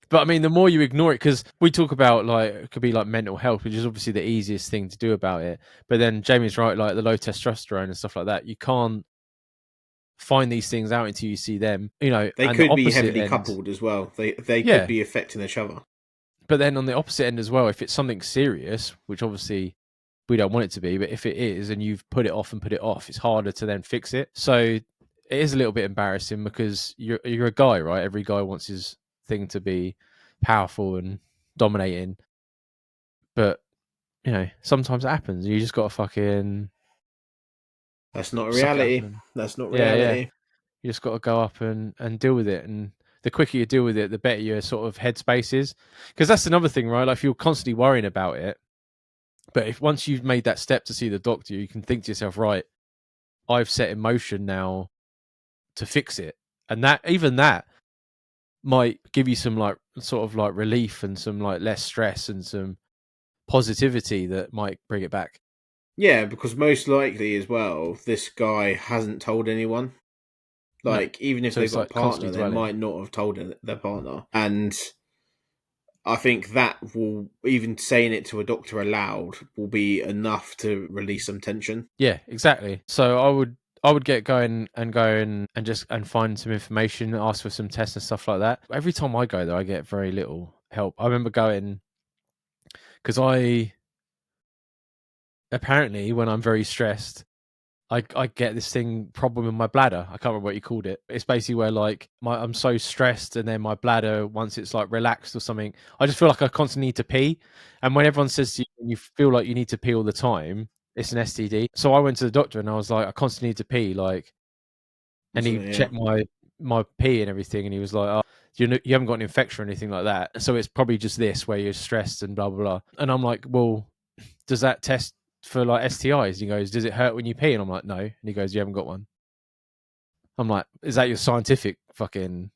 But I mean, the more you ignore it, because we talk about like it could be like mental health, which is obviously the easiest thing to do about it. But then Jamie's right, like the low testosterone and stuff like that. You can't find these things out until you see them, They and the could be opposite heavily end. coupled as well. They could Yeah. be affecting each other. But then on the opposite end as well, if it's something serious, which obviously we don't want it to be, but if it is and you've put it off and put it off, it's harder to then fix it. So it is a little bit embarrassing because you're a guy, right? Every guy wants his thing to be powerful and dominating. But sometimes it happens. You just got to fucking That's not suck it up, reality. and That's not yeah, reality. you just got to go up and deal with it. And the quicker you deal with it, the better your sort of headspace is. Because that's another thing, right? Like if you're constantly worrying about it, but if once you've made that step to see the doctor, you can think to yourself, right, I've set in motion now to fix it, and that might give you some like sort of like relief and some like less stress and some positivity that might bring it back. Yeah, because most likely as well, this guy hasn't told anyone. No, Like, even if so they've it's got a like partner, constantly they dwelling. might not have told their partner. And I think that will, even saying it to a doctor aloud, will be enough to release some tension. Yeah, exactly. So I would get going and just and find some information, ask for some tests and stuff like that. Every time I go there, I get very little help. I remember going because I apparently when I'm very stressed, I get this thing problem in my bladder. I can't remember what you called it. It's basically where like I'm so stressed and then my bladder once it's like relaxed or something, I just feel like I constantly need to pee. And when everyone says to you, you feel like you need to pee all the time, it's an STD. So I went to the doctor and I was like, I constantly need to pee, like, and he So, yeah. checked my pee and everything, and he was like, "Oh, you haven't got an infection or anything like that, so it's probably just this where you're stressed and blah blah blah." And I'm like, "Well, does that test for like STIs?" He goes, "Does it hurt when you pee?" And I'm like, "No." And he goes, "You haven't got one." I'm like, "Is that your scientific fucking?"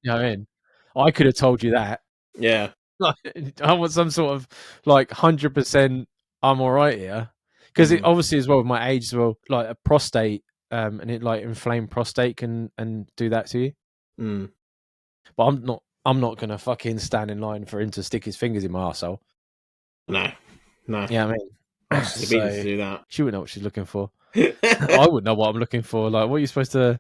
You know what I mean? I could have told you that. Yeah. Like, I want some sort of like 100%. I'm all right here because it Mm, obviously as well with my age as well, like a prostate, and it like inflamed prostate can and do that to you. mm. But I'm not gonna fucking stand in line for him to stick his fingers in my arsehole. No. No. Yeah, I mean, Ask Sabina to so do that. she wouldn't know what she's looking for. I wouldn't know what I'm looking for. Like, what are you supposed to?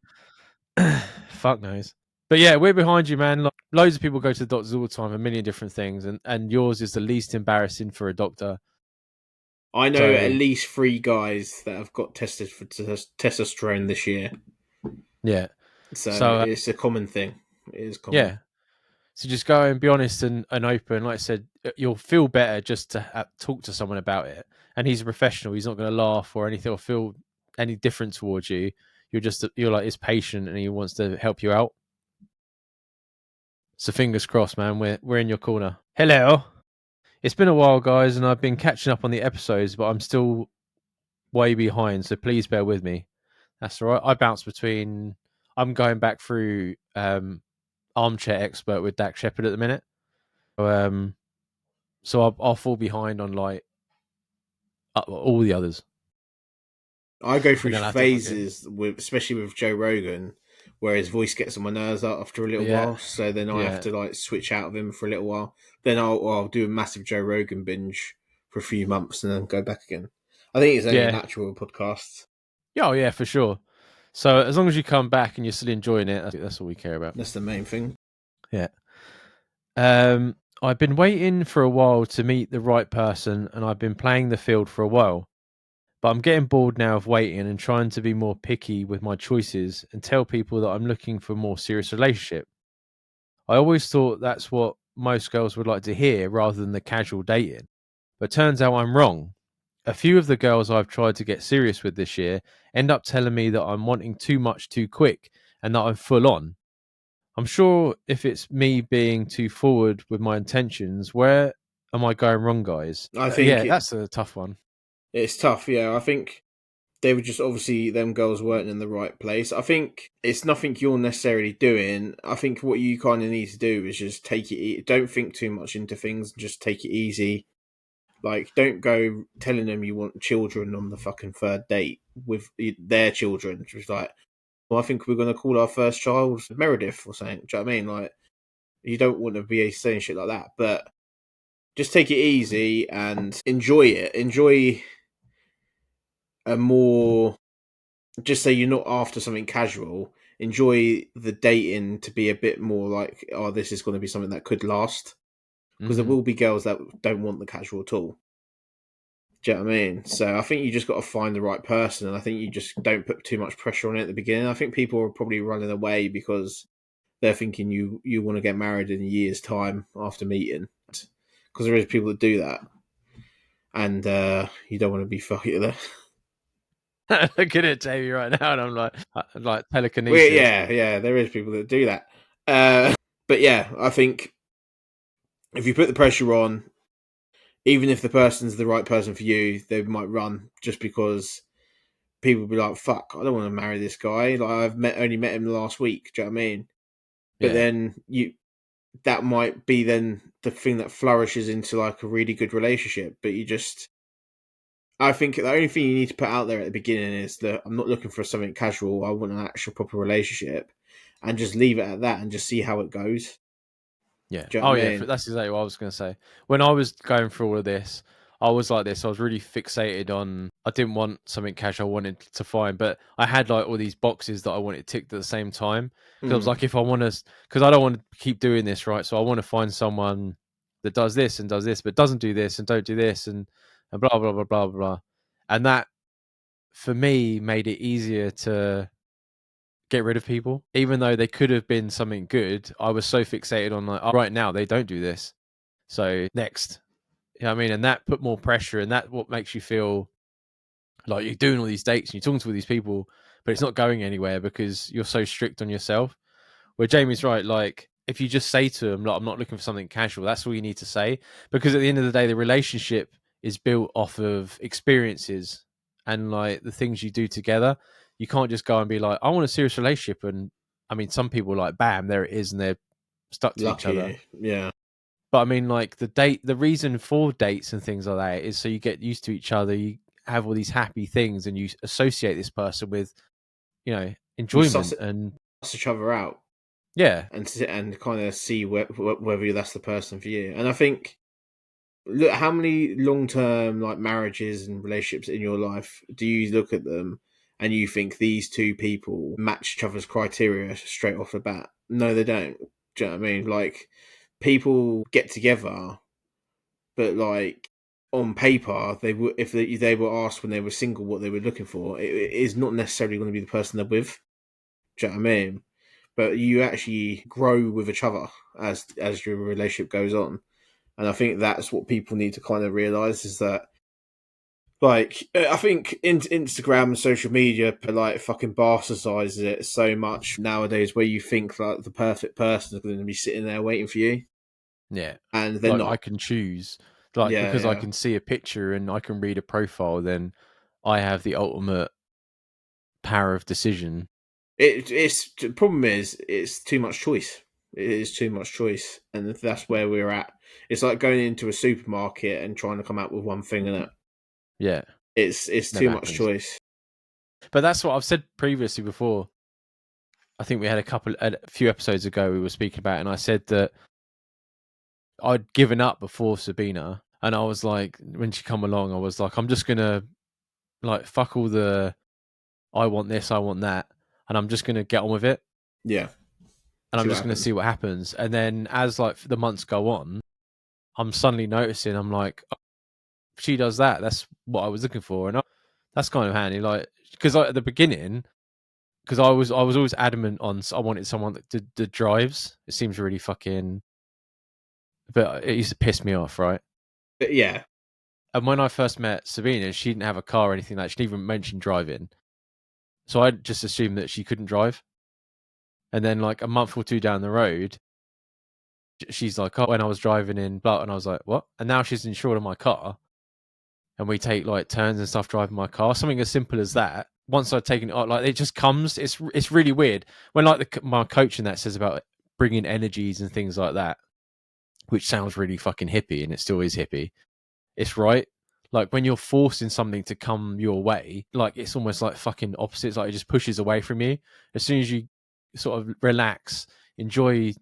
Fuck knows. But yeah, we're behind you, man. Like, loads of people go to the doctors all the time, a million different things, and yours is the least embarrassing for a doctor. I know at So least 3 guys that have got tested for testosterone this year. yeah, So so it's a common thing. It is common. yeah, so just go and be honest and open. Like I said, you'll feel better just to talk to someone about it. And he's a professional. He's not going to laugh or anything or feel any different towards you. You're like he's patient and he wants to help you out. So fingers crossed, man. We're in your corner. Hello. It's been a while, guys, and I've been catching up on the episodes, but I'm still way behind. So please bear with me. That's all right. I bounce between. I'm going back through Armchair Expert with Dak Shepard at the minute. So, So I'll fall behind on like all the others, I go and through then I have to fucking phases with, especially with Joe Rogan, where his voice gets on my nerves after a little yeah, while. So then I have yeah, to like switch out of him for a little while. Then I'll do a massive Joe Rogan binge for a few months and then go back again. I think it's only yeah, natural with podcasts. yeah, oh yeah, for sure. So as long as you come back and you're still enjoying it, that's all we care about. That's the main thing. Yeah. I've been waiting for a while to meet the right person, and I've been playing the field for a while. But I'm getting bored now of waiting and trying to be more picky with my choices and tell people that I'm looking for a more serious relationship. I always thought that's what most girls would like to hear rather than the casual dating. But turns out I'm wrong. A few of the girls I've tried to get serious with this year end up telling me that I'm wanting too much too quick and that I'm full on. I'm sure if it's me being too forward with my intentions, where am I going wrong, guys? I Yeah, think that's a tough one. it's tough. Yeah, I think they were just obviously them girls weren't in the right place. I think it's nothing you're necessarily doing. I think what you kind of need to do is just take it. Don't think too much into things. Just take it easy. Like, don't go telling them you want children on the fucking third date with their children. Just like, well, I think we're going to call our first child Meredith or something. Do you know what I mean? Like, you don't want to be saying shit like that, but just take it easy and enjoy it. Enjoy a more, just say you're not after something casual. Enjoy the dating to be a bit more like, oh, this is going to be something that could last. Because there Hmm. will be girls that don't want the casual at all. Do you know what I mean? So I think you just got to find the right person, and I think you just don't put too much pressure on it at the beginning. I think people are probably running away because they're thinking you want to get married in a year's time after meeting, because there is people that do that, and you don't want to be fucking there. Looking at Jamie right now, and I'm like Well, telekinesis. yeah, there is people that do that. But yeah, I think if you put the pressure on, even if the person's the right person for you, they might run just because people will be like, "Fuck, I don't want to marry this guy. Like only met him last week." Do you know what I mean? But Yeah, then that might be then the thing that flourishes into like a really good relationship. But I think the only thing you need to put out there at the beginning is that I'm not looking for something casual. I want an actual proper relationship, and just leave it at that and just see how it goes. yeah. Do you know Oh what I yeah, mean? that's exactly what I was going to say. When I was going through all of this, I was like this. I was really fixated on. I didn't want something casual. I wanted to find, but I had like all these boxes that I wanted ticked at the same time. Because I was Mm. like, if I want to, because I don't want to keep doing this, right? So I want to find someone that does this, but doesn't do this and don't do this, and blah blah blah blah blah. And that for me made it easier to get rid of people, even though they could have been something good. I was so fixated on like, oh, right now they don't do this, so next. You know what I mean? And that put more pressure, and that what makes you feel like you're doing all these dates and you're talking to all these people, but it's not going anywhere because you're so strict on yourself. Where Jamie's right, like if you just say to him, like, I'm not looking for something casual, that's all you need to say. Because at the end of the day, the relationship is built off of experiences and like the things you do together. You can't just go and be like, I want a serious relationship. And I mean, some people like, bam, there it is, and they're stuck to each other. Lucky, yeah. But I mean, like the reason for dates and things like that is so you get used to each other, you have all these happy things, and you associate this person with, You suss enjoyment and each other out yeah, and kind of see whether that's the person for you. And I think, look, how many long term like marriages and relationships in your life do you look at them and you think these two people match each other's criteria straight off the bat? No, they don't. Do you know what I mean? Like, people get together, but like on paper, they would if they were asked when they were single what they were looking for, it is not necessarily going to be the person they're with. Do you know what I mean? But you actually grow with each other as your relationship goes on. And I think that's what people need to kind of realize is that, like, I think Instagram and social media like fucking bastardizes it so much nowadays, where you think like the perfect person is going to be sitting there waiting for you, yeah. and they're Like I not. can choose, like Yeah, because I yeah. can see a picture and I can read a profile, then I have the ultimate power of decision. It's the problem is it's too much choice. It is too much choice, and that's where we're at. It's like going into a supermarket and trying to come out with one thing, and Yeah, it's too never much happens. choice. But that's what I've said previously before. I think we had a few episodes ago we were speaking about, and I said that I'd given up before Sabina, and I was like, when she come along, I was like, I'm just gonna like fuck all the I want this, I want that, and I'm just gonna get on with it, Yeah, and I'm see what just gonna happens. see what happens. And then as like the months go on, I'm suddenly noticing I'm like, oh, she does that. That's what I was looking for, and that's kind of handy. Like because at the beginning, because I was always adamant on I wanted someone that drives. It seems really fucking, but it used to piss me off, right? But yeah, And when I first met Sabina, she didn't have a car or anything like that. She didn't even mention driving. So I just assumed that she couldn't drive. And then like a month or two down the road, she's like, oh, when I was driving in blah, and I was like, what? And now she's insured on my car, and we take like turns and stuff driving my car. Something as simple as that. Once I've taken it, like it just comes. It's really weird when like my coach and that says about bringing energies and things like that, which sounds really fucking hippie, and it still is hippie. It's right. Like when you're forcing something to come your way, like it's almost like fucking opposites. Like it just pushes away from you. As soon as you sort of relax, enjoy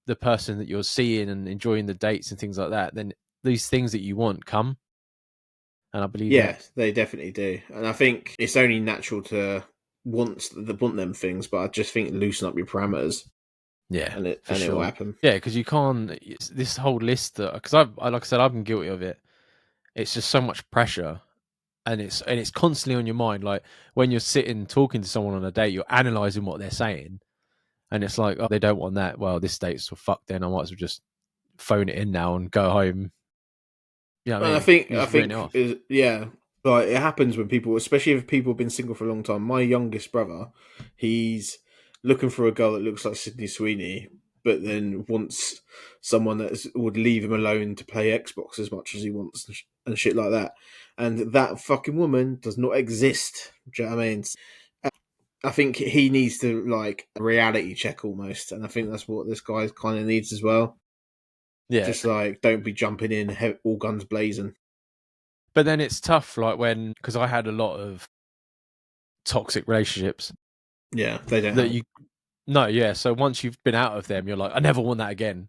the person that you're seeing and enjoying the dates and things like that, then these things that you want come. And I believe that. yeah, they definitely do, and I think it's only natural to want them things, but I just think loosen up your parameters, Yeah, and for it will sure. happen. Yeah, because you can't. This whole list that because like I said, I've been guilty of it. It's just so much pressure, and it's constantly on your mind. Like when you're sitting talking to someone on a date, you're analyzing what they're saying, and it's like, oh, they don't want that. Well, this date's so fucked. Then I might as well just phone it in now and go home. You know what I And mean? You I just written it think off. is yeah, like it happens when people, especially if people have been single for a long time. My youngest brother, he's looking for a girl that looks like Sydney Sweeney, but then wants someone that would leave him alone to play Xbox as much as he wants and shit like that. And that fucking woman does not exist. Do you know what I mean? I think he needs to like a reality check almost, and I think that's what this guy kind of needs as well. Yeah, Just like don't be jumping in all guns blazing. but then it's tough. Like when because I had a lot of toxic relationships Yeah, they don't that help. you no, yeah. So once you've been out of them, you're like, I never want that again.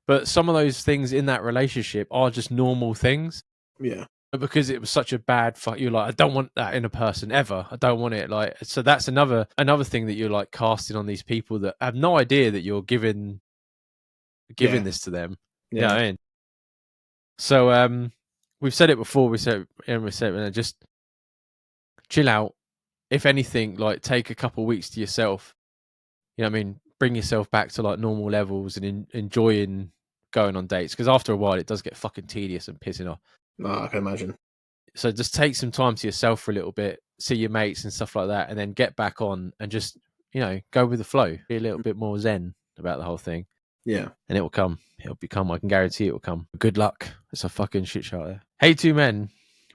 But some of those things in that relationship are just normal things. Yeah, But because it was such a bad fuck, you're like, I don't want that in a person ever. I don't want it. Like, so that's another thing that you're like casting on these people that have no idea that you're giving yeah, this to them. Yeah, yeah. I mean, so we've said it before. We said just chill out. If anything, like take a couple of weeks to yourself. You know what I mean? Bring yourself back to like normal levels and enjoying going on dates because after a while it does get fucking tedious and pissing off. No, I can imagine. So just take some time to yourself for a little bit, see your mates and stuff like that, and then get back on and just go with the flow. Be a little bit more zen about the whole thing, Yeah. and it will come. It'll become. I can guarantee it will come. Good luck. It's a fucking shit show out there. Hey, two men.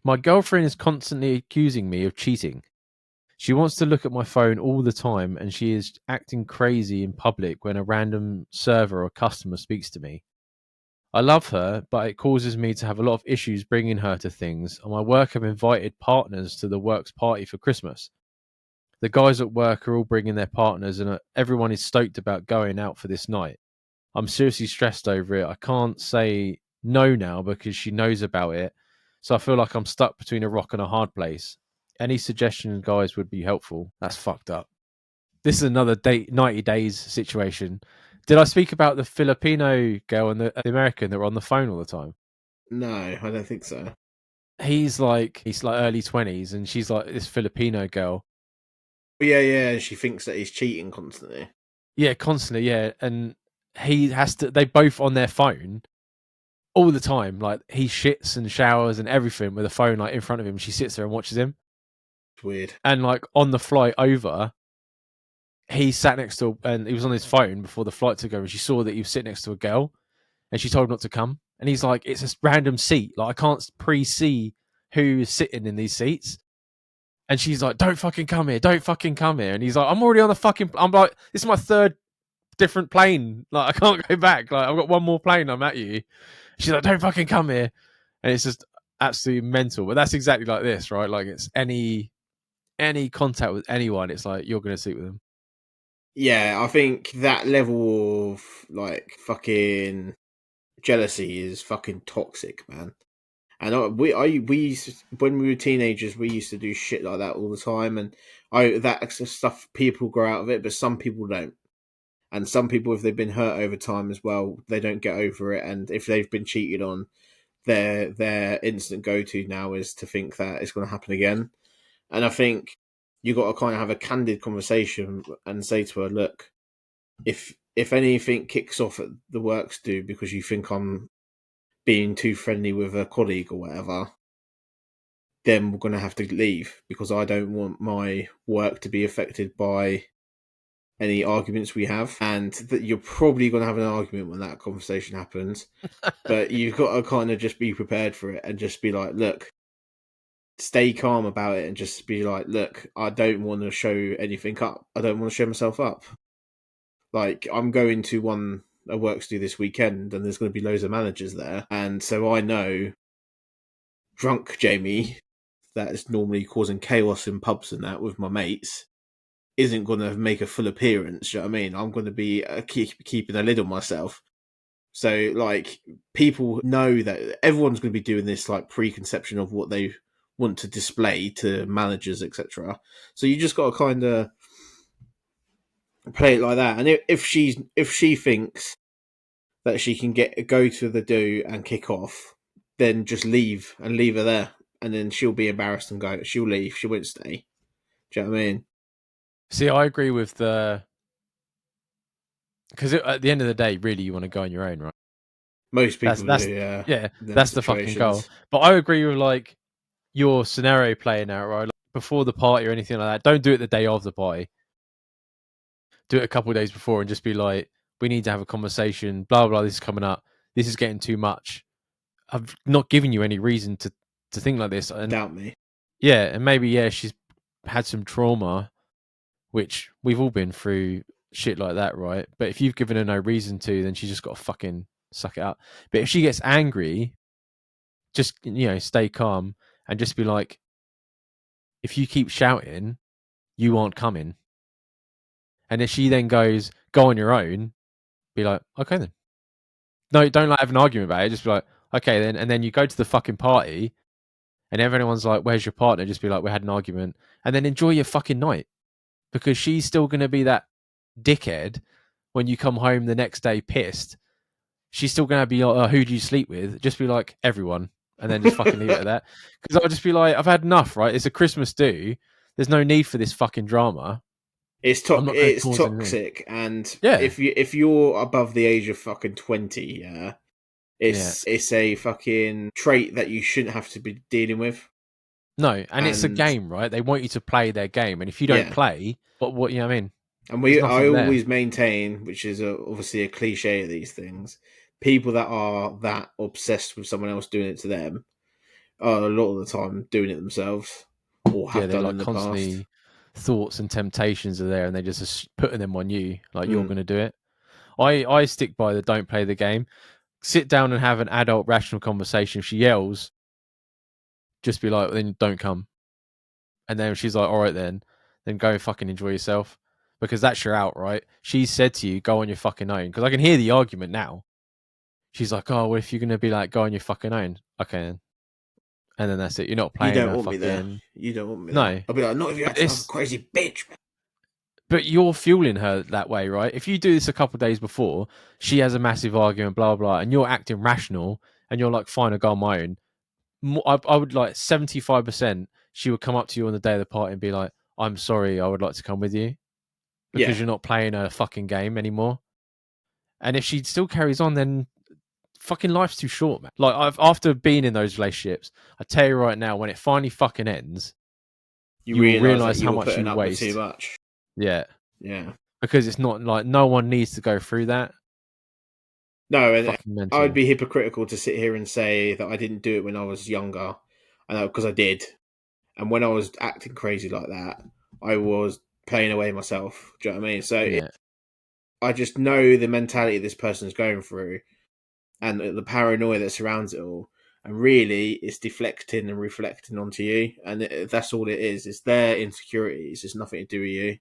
My girlfriend is constantly accusing me of cheating. She wants to look at my phone all the time, and she is acting crazy in public when a random server or customer speaks to me. I love her, but it causes me to have a lot of issues bringing her to things. And my work have invited partners to the works party for Christmas. The guys at work are all bringing their partners, and everyone is stoked about going out for this night. I'm seriously stressed over it. I can't say no now because she knows about it. So I feel like I'm stuck between a rock and a hard place. Any suggestions, guys, would be helpful. That's fucked up. This is another 90 days situation. Did I speak about the Filipino girl and the American that were on the phone all the time? No, I don't think so. He's like early 20s and she's like this Filipino girl. But yeah. She thinks that he's cheating constantly. Yeah, constantly, yeah. And he has to they both on their phone all the time. Like he shits and showers and everything with a phone like in front of him. She sits there and watches him. It's weird. And like on the flight over, he sat next to and he was on his phone before the flight took over and she saw that he was sitting next to a girl and she told him not to come. And he's like, it's a random seat. Like I can't pre-see who is sitting in these seats. And she's like, don't fucking come here. Don't fucking come here. And he's like, I'm already on the fucking. I'm like, this is my third different plane. Like I can't go back. Like I've got one more plane. I'm at you. She's like, don't fucking come here. And it's just absolutely mental. But that's exactly like this, right? Like it's any contact with anyone, it's like you're going to sleep with them. Yeah, I think that level of like fucking jealousy is fucking toxic, man. And we used when we were teenagers, we used to do shit like that all the time, and that stuff people grow out of it, but some people don't. And some people, if they've been hurt over time as well, they don't get over it. And if they've been cheated on, their instant go to now is to think that it's going to happen again. And I think you got to kind of have a candid conversation and say to her, look, if anything kicks off at the works do because you think I'm being too friendly with a colleague or whatever, then we're going to have to leave because I don't want my work to be affected by any arguments we have. And that you're probably going to have an argument when that conversation happens, but you've got to kind of just be prepared for it and just be like, look, stay calm about it and just be like, look, I don't want to show anything up. I don't want to show myself up. Like, I'm going to a works do this weekend and there's going to be loads of managers there. And so I know drunk Jamie, that is normally causing chaos in pubs and that with my mates, isn't going to make a full appearance. You know what I mean? I'm going to be keeping a lid on myself. So, like, people know that everyone's going to be doing this, like, preconception of what they want to display to managers, etc. So you just got to kind of play it like that. And if she thinks that she can go to the do and kick off, then just leave and leave her there, and then she'll be embarrassed and go. She'll leave. She won't stay. Do you know what I mean? See, I agree with because at the end of the day, really, you want to go on your own, right? Most That's people do, yeah. yeah, In them that's the fucking goal. situations. But I agree with like your scenario playing out, right? Like, before the party or anything like that. Don't do it the day of the party. Do it a couple of days before and just be like, we need to have a conversation. Blah blah. This is coming up. This is getting too much. I've not given you any reason to think like this, and Doubt me. yeah, and maybe yeah, she's had some trauma, which we've all been through shit like that, right? But if you've given her no reason to, then she's just got to fucking suck it up. But if she gets angry, just stay calm and just be like, if you keep shouting, you aren't coming. And if she then goes, go on your own, be like, okay then. No, don't like have an argument about it. Just be like, okay then. And then you go to the fucking party, and everyone's like, where's your partner? Just be like, we had an argument, and then enjoy your fucking night because she's still gonna be that dickhead when you come home the next day pissed. She's still gonna be like, oh, who do you sleep with? Just be like, everyone, and then just fucking leave it at that. Because I'll just be like, I've had enough, right? It's a Christmas do. There's no need for this fucking drama. I'm not going to It's cause anything. toxic, and Yeah, if you're above the age of fucking 20, yeah, yeah. it's a fucking trait that you shouldn't have to be dealing with. No, and it's a And game, right? They want you to play their game, and if you don't yeah, play, what you know what I mean? and There's I nothing there. always maintain, which is obviously a cliche of these things, people that are that obsessed with someone else doing it to them are a lot of the time doing it themselves or Yeah, have they're done like in the past. constantly thoughts and temptations are there, and they're just putting them on you, like you're Mm. going to do it. I stick by the don't play the game. Sit down and have an adult, rational conversation. If she yells, just be like, then don't come. And then if she's like, all right, then go and fucking enjoy yourself because that's your out, right? She said to you, go on your fucking own. Because I can hear the argument now. She's like, oh, well, if you're gonna be like, go on your fucking own, okay, then. And then that's it. You're not You playing don't a want me there. fucking You don't want me there. no. I'll be like, not if you're But acting like a it's crazy bitch. but you're fueling her that way, right? If you do this a couple of days before, she has a massive argument, blah blah, and you're acting rational, and you're like, fine, I'll go on my own. I would like 75%. She would come up to you on the day of the party and be like, I'm sorry, I would like to come with you Yeah, because you're not playing a fucking game anymore. And if she still carries on, then fucking life's too short, man. Like after being in those relationships, I tell you right now, when it finally fucking ends, you you will realise that realize how you're much putting you up with too waste. much. Yeah, Yeah. because it's not like no one needs to go through that. No, and Fucking I'd mental. be hypocritical to sit here and say that I didn't do it when I was younger. I know because I did. And when I was acting crazy like that, I was playing away myself. Do you know what I mean? So Yeah, I just know the mentality this person's going through and the paranoia that surrounds it all. And really, it's deflecting and reflecting onto you, and that's all it is. It's their insecurities. It's nothing to do with you.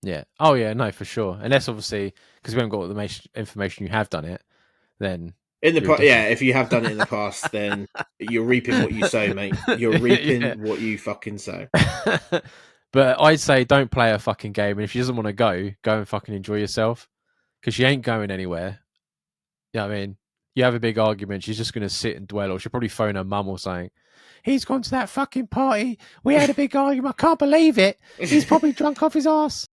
Yeah. Oh yeah, no, for sure. Unless obviously, because we haven't got all the information, you have done it, then In the you're a yeah, dickhead. if you have done it in the past, then you're reaping what you sow, mate. You're Yeah. reaping what you fucking sow. But I'd say don't play a fucking game, and if she doesn't want to go and fucking enjoy yourself, because she ain't going anywhere. Yeah, I mean, you have a big argument, she's just gonna sit and dwell, or she'll probably phone her mum or something. He's gone to that fucking party. We had a big argument. I can't believe it. He's probably drunk off his ass.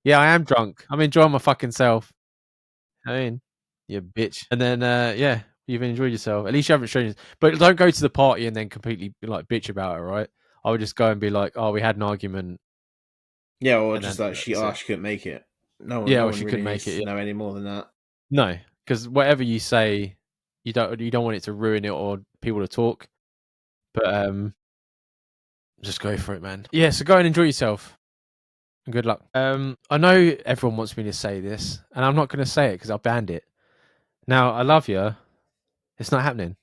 Yeah, I am drunk. I'm enjoying my fucking self. I mean, you bitch. And then, yeah, you've enjoyed yourself. At least you haven't shown. But don't go to the party and then completely like bitch about it, right? I would just go and be like, "Oh, we had an argument," Yeah, or and just then like that's it. she couldn't make it. Yeah, No or one she really couldn't make needs it. to Yeah. know any more than that. No, because whatever you say, you don't want it to ruin it or people to talk. But just go for it, man. Yeah, so go and enjoy yourself. And good luck. I know everyone wants me to say this, and I'm not going to say it because I'll banned it. Now, I love you. It's not happening.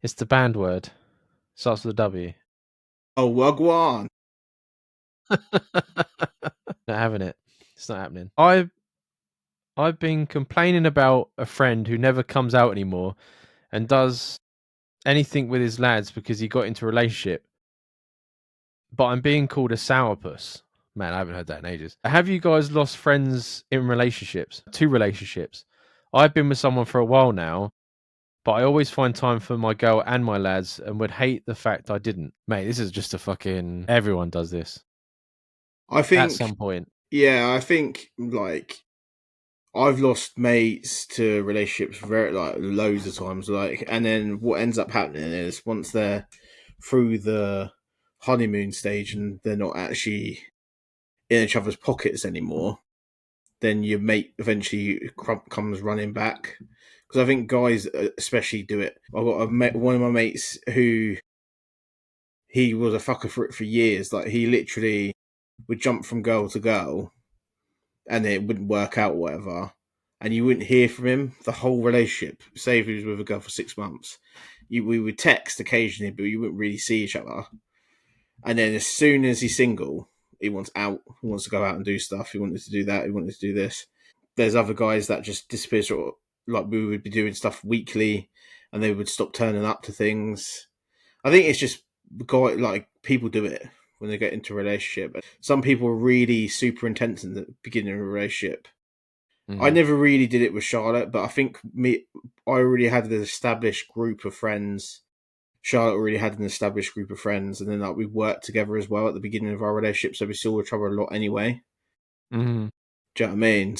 It's the banned word. Starts with a W. Oh, well, go on. Not having it. It's not happening. I've been complaining about a friend who never comes out anymore and does anything with his lads because he got into a relationship. But I'm being called a sourpuss. Man, I haven't heard that in ages. Have you guys lost friends in relationships? 2 relationships. I've been with someone for a while now, but I always find time for my girl and my lads and would hate the fact I didn't. Mate, this is just a fucking... Everyone does this I at think, some point. yeah, I think like I've lost mates to relationships very like loads of times. Like, and then what ends up happening is once they're through the honeymoon stage and they're not actually in each other's pockets anymore, then your mate eventually comes running back. Because I think guys especially do it. I've met one of my mates who he was a fucker for it for years. Like he literally would jump from girl to girl, and it wouldn't work out, or whatever. And you wouldn't hear from him the whole relationship. Say if he was with a girl for 6 months, we would text occasionally, but you wouldn't really see each other. And then as soon as he's single, he wants out. He wants to go out and do stuff. He wanted to do that. He wanted to do this. There's other guys that just disappear. Sort of like we would be doing stuff weekly, and they would stop turning up to things. I think it's just like people do it when they get into a relationship. Some people are really super intense in the beginning of a relationship. I Mhm. never really did it with Charlotte, but I think I already had an established group of friends. Charlotte already had an established group of friends, and then like we worked together as well at the beginning of our relationship, so we saw each other a lot anyway. Mhm. Do you know what I mean?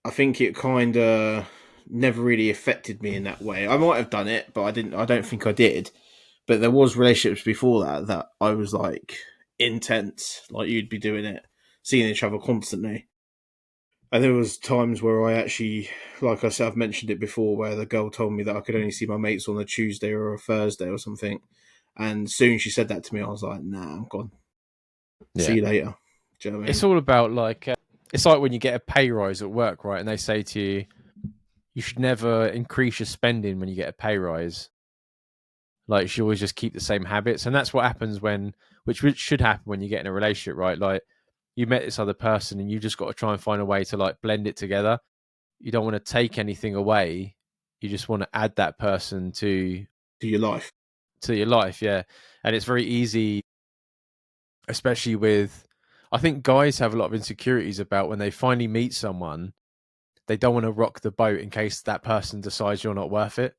I think it kind of never really affected me in that way. I might have done it, but I didn't. I don't think I did. But there was relationships before that I was like intense, like you'd be doing it, seeing each other constantly. And there was times where I actually, like I said, I've mentioned it before, where the girl told me that I could only see my mates on a Tuesday or a Thursday or something. And soon she said that to me, I was like, "Nah, I'm gone. See Yeah. you later." Do you know what I It's mean? all about like it's like when you get a pay rise at work, right? And they say to you, you should never increase your spending when you get a pay rise. Like you should always just keep the same habits, and that's what happens which should happen when you get in a relationship, right? Like you met this other person, and you just got to try and find a way to like blend it together. You don't want to take anything away. You just want to add that person To your life. to your life, yeah. And it's very easy, especially with. I think guys have a lot of insecurities about when they finally meet someone they don't want to rock the boat in case that person decides you're not worth it.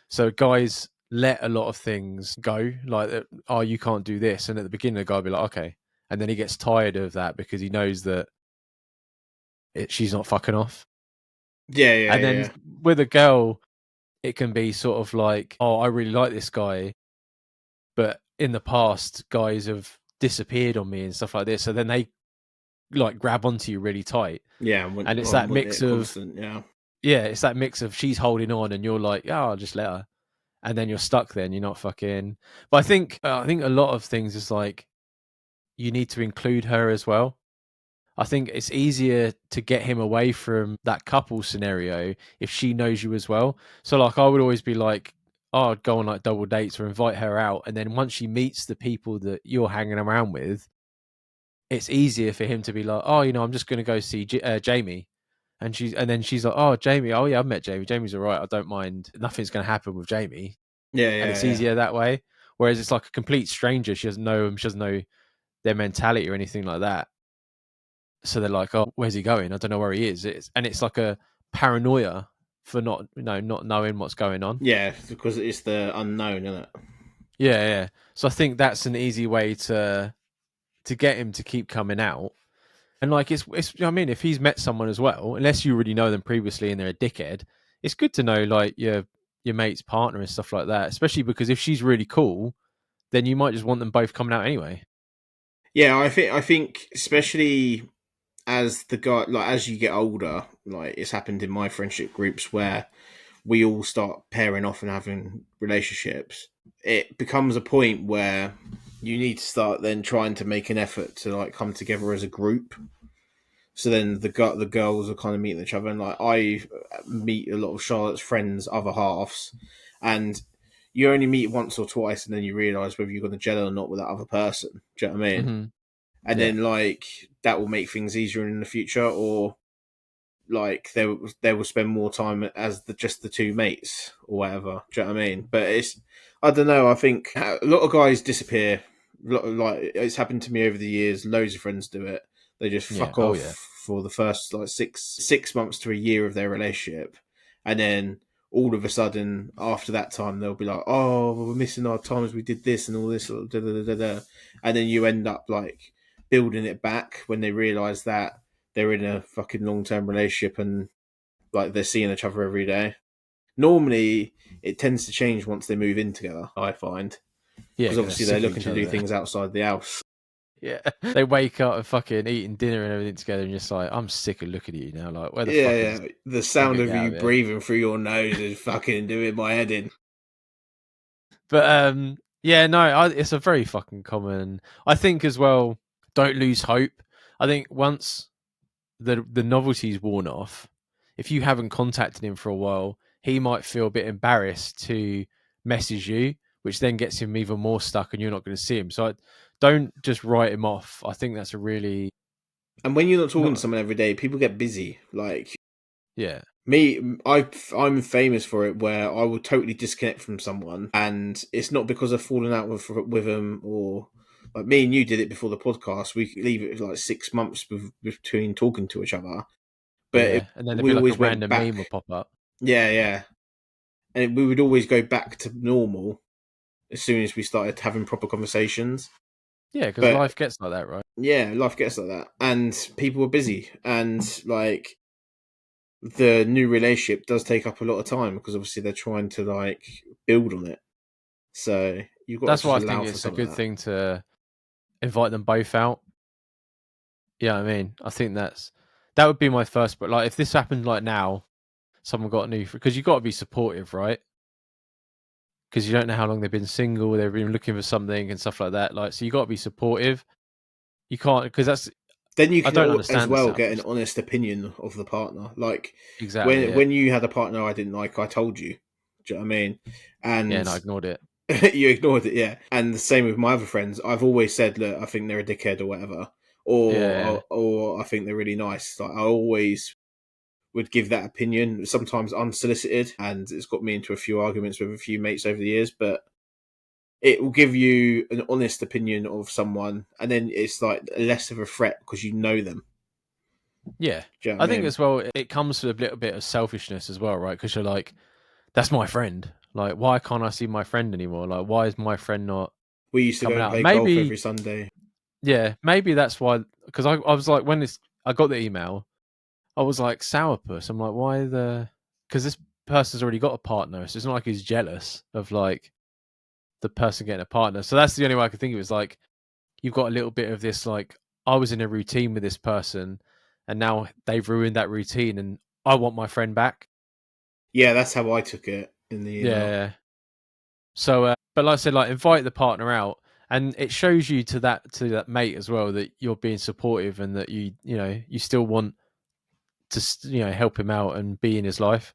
So guys let a lot of things go, like, oh, you can't do this. And at the beginning, the guy will be like, okay. And then he gets tired of that because he knows that she's not fucking off. Yeah, yeah, And then yeah. with a girl, it can be sort of like, oh, I really like this guy. But in the past, guys have disappeared on me and stuff like this. So then they like grab onto you really tight. Yeah, And it's I that want mix it of, constant. Yeah, yeah, it's that mix of she's holding on and you're like, oh, I'll just let her. And then you're stuck there and you're not fucking. But I think a lot of things is like you need to include her as well. I think it's easier to get him away from that couple scenario if she knows you as well. So like I would always be like, oh, I'd go on like double dates or invite her out, and then once she meets the people that you're hanging around with, it's easier for him to be like, oh, I'm just going to go see Jamie, and then she's like, oh, Jamie, oh yeah, I've met Jamie. Jamie's all right. I don't mind. Nothing's going to happen with Jamie, Yeah, and yeah, it's yeah. easier that way. Whereas it's like a complete stranger. She doesn't know him. She doesn't know their mentality or anything like that. So they're like, oh, where's he going? I don't know where he is. It's like a paranoia for not knowing what's going on. Yeah, because it's the unknown, isn't it? Yeah, yeah. So I think that's an easy way to get him to keep coming out. And like it's you know what I mean, if he's met someone as well, unless you already know them previously and they're a dickhead, it's good to know like your mate's partner and stuff like that. Especially because if she's really cool, then you might just want them both coming out anyway. Yeah, I think especially as the guy, like as you get older, like it's happened in my friendship groups where we all start pairing off and having relationships. It becomes a point where you need to start then trying to make an effort to like come together as a group. So then the girls are kind of meeting each other, and like I meet a lot of Charlotte's friends, other halves, and you only meet once or twice, and then you realise whether you're going to gel or not with that other person. Do you know what I mean? Hmm. And Yeah, then like that will make things easier in the future, or like they will spend more time as just the two mates or whatever. Do you know what I mean? But it's I don't know. I think a lot of guys disappear. Like it's happened to me over the years. Loads of friends do it. They just yeah, fuck oh off yeah, for the first like six months to a year of their relationship, and then all of a sudden after that time they'll be like, "Oh, we're missing our times. We did this and all this." Da, da, da, da, da. And then you end up like building it back when they realise that they're in a fucking long term relationship and like they're seeing each other every day. Normally, it tends to change once they move in together. I find yeah. because Because they're obviously they're sick of looking each to do other. things outside the house. Yeah, they wake up and fucking eating dinner and everything together, and you're just like, I'm sick of looking at you now. Like, where the Yeah, fuck is? yeah. The I'm sound gonna of get out you of here. breathing through your nose is fucking doing my head in. But yeah, no, it's a very fucking common. I think as well. Don't lose hope. I think once the novelty's worn off, if you haven't contacted him for a while, he might feel a bit embarrassed to message you, which then gets him even more stuck, and you're not going to see him. So don't just write him off. I think that's a really And when you're not talking to not. someone every day, people get busy. Like Yeah, me, I'm famous for it, where I will totally disconnect from someone, and it's not because I've fallen out with them or. Like me and you did it before the podcast. We leave it like 6 months between talking to each other, but yeah, and then there'd we be like a always went random meme will back. pop up. Yeah, yeah, and we would always go back to normal as soon as we started having proper conversations. Yeah, because But life gets like that, right? yeah, life gets like that, and people were busy, and like the new relationship does take up a lot of time because obviously they're trying to like build on it. So you've got to That's just why I think allow for it's a some of good that. thing to invite them both out. Yeah, I mean, I think that would be my first. But like, if this happened like now, someone got a new because you got to be supportive, right? Because you don't know how long they've been single, they've been looking for something and stuff like that. Like, so you got to be supportive. You can't because that's Then you I can don't as understand the well sound get of an honest opinion of the partner. Like exactly. when Yeah, when you had a partner I didn't like, I told you. Do you know what I mean? yeah, And and I ignored it. you ignored it, yeah. And the same with my other friends. I've always said, look, I think they're a dickhead or whatever, Yeah, or I think they're really nice. Like I always would give that opinion, sometimes unsolicited, and it's got me into a few arguments with a few mates over the years. But it will give you an honest opinion of someone, and then it's like less of a threat because you know them. yeah. Do you know I what I think mean? as well, it comes with a little bit of selfishness as well, right? Because you're like, that's my friend. Like, why can't I see my friend anymore? Like, why is my friend not We used to go coming and out? play golf Maybe, every Sunday. yeah, maybe that's why. Because I was like, I got the email, I was like, sourpuss. I'm like, why the? Because this person's already got a partner, so it's not like he's jealous of like the person getting a partner. So that's the only way I could think of. Is like you've got a little bit of this. Like I was in a routine with this person, and now they've ruined that routine, and I want my friend back. Yeah, that's how I took it in the email. Yeah. So, but like I said, like invite the partner out, and it shows you to that mate as well that you're being supportive and that you still want to help him out and be in his life.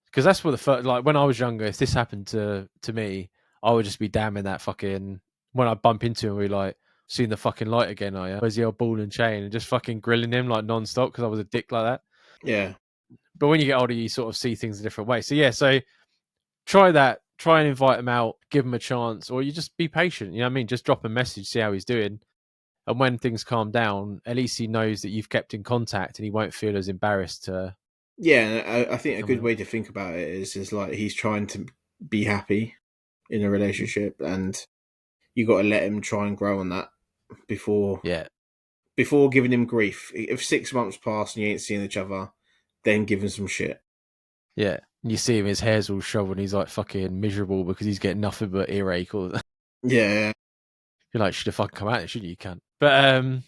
Because that's what the first, like when I was younger, if this happened to me, I would just be damning that fucking when I bump into him, we like seeing the fucking light again, are you? Where's the old ball and chain, and just fucking grilling him like non-stop because I was a dick like that. Yeah. But when you get older, you sort of see things a different way. So yeah, so try that. Try and invite him out, give him a chance, or you just be patient. You know what I mean? Just drop a message, see how he's doing, and when things calm down, at least he knows that you've kept in contact, and he won't feel as embarrassed to. Yeah, I think a good Come way to think about it is like he's trying to be happy in a relationship, and you got to let him try and grow on that before Yeah, before giving him grief. If 6 months pass and you ain't seeing each other, then give him some shit. yeah. And you see him, his hair's all shrivelled, and he's like fucking miserable because he's getting nothing but earache. Or Yeah, you're like, should have fucking come out, shouldn't you, cunt? But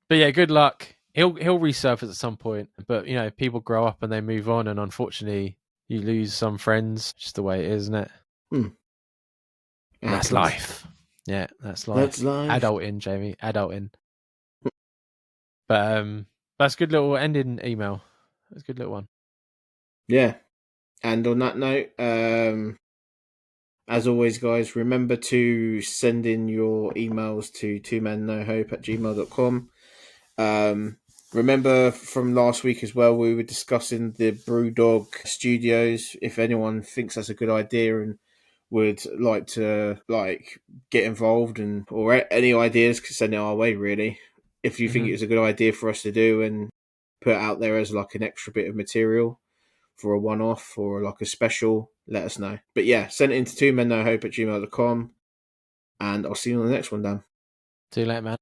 yeah, good luck. He'll resurface at some point. But people grow up and they move on, and unfortunately, you lose some friends. Just the way it is, isn't it? it And that's happens. life. Yeah, that's That's life. life. Adulting, Jamie. Adulting. But that's a good little ending email. That's a good little one. Yeah. And on that note, as always, guys, remember to send in your emails to twomennohope@gmail.com. Remember from last week as well, we were discussing the Brewdog Studios. If anyone thinks that's a good idea and would like to get involved or any ideas, send it our way. Really, if you think it's a good idea for us to do and put out there as like an extra bit of material for a one-off or like a special, let us know. But yeah, send it into twomennohope@gmail.com, and I'll see you on the next one, Dan. See you later, man.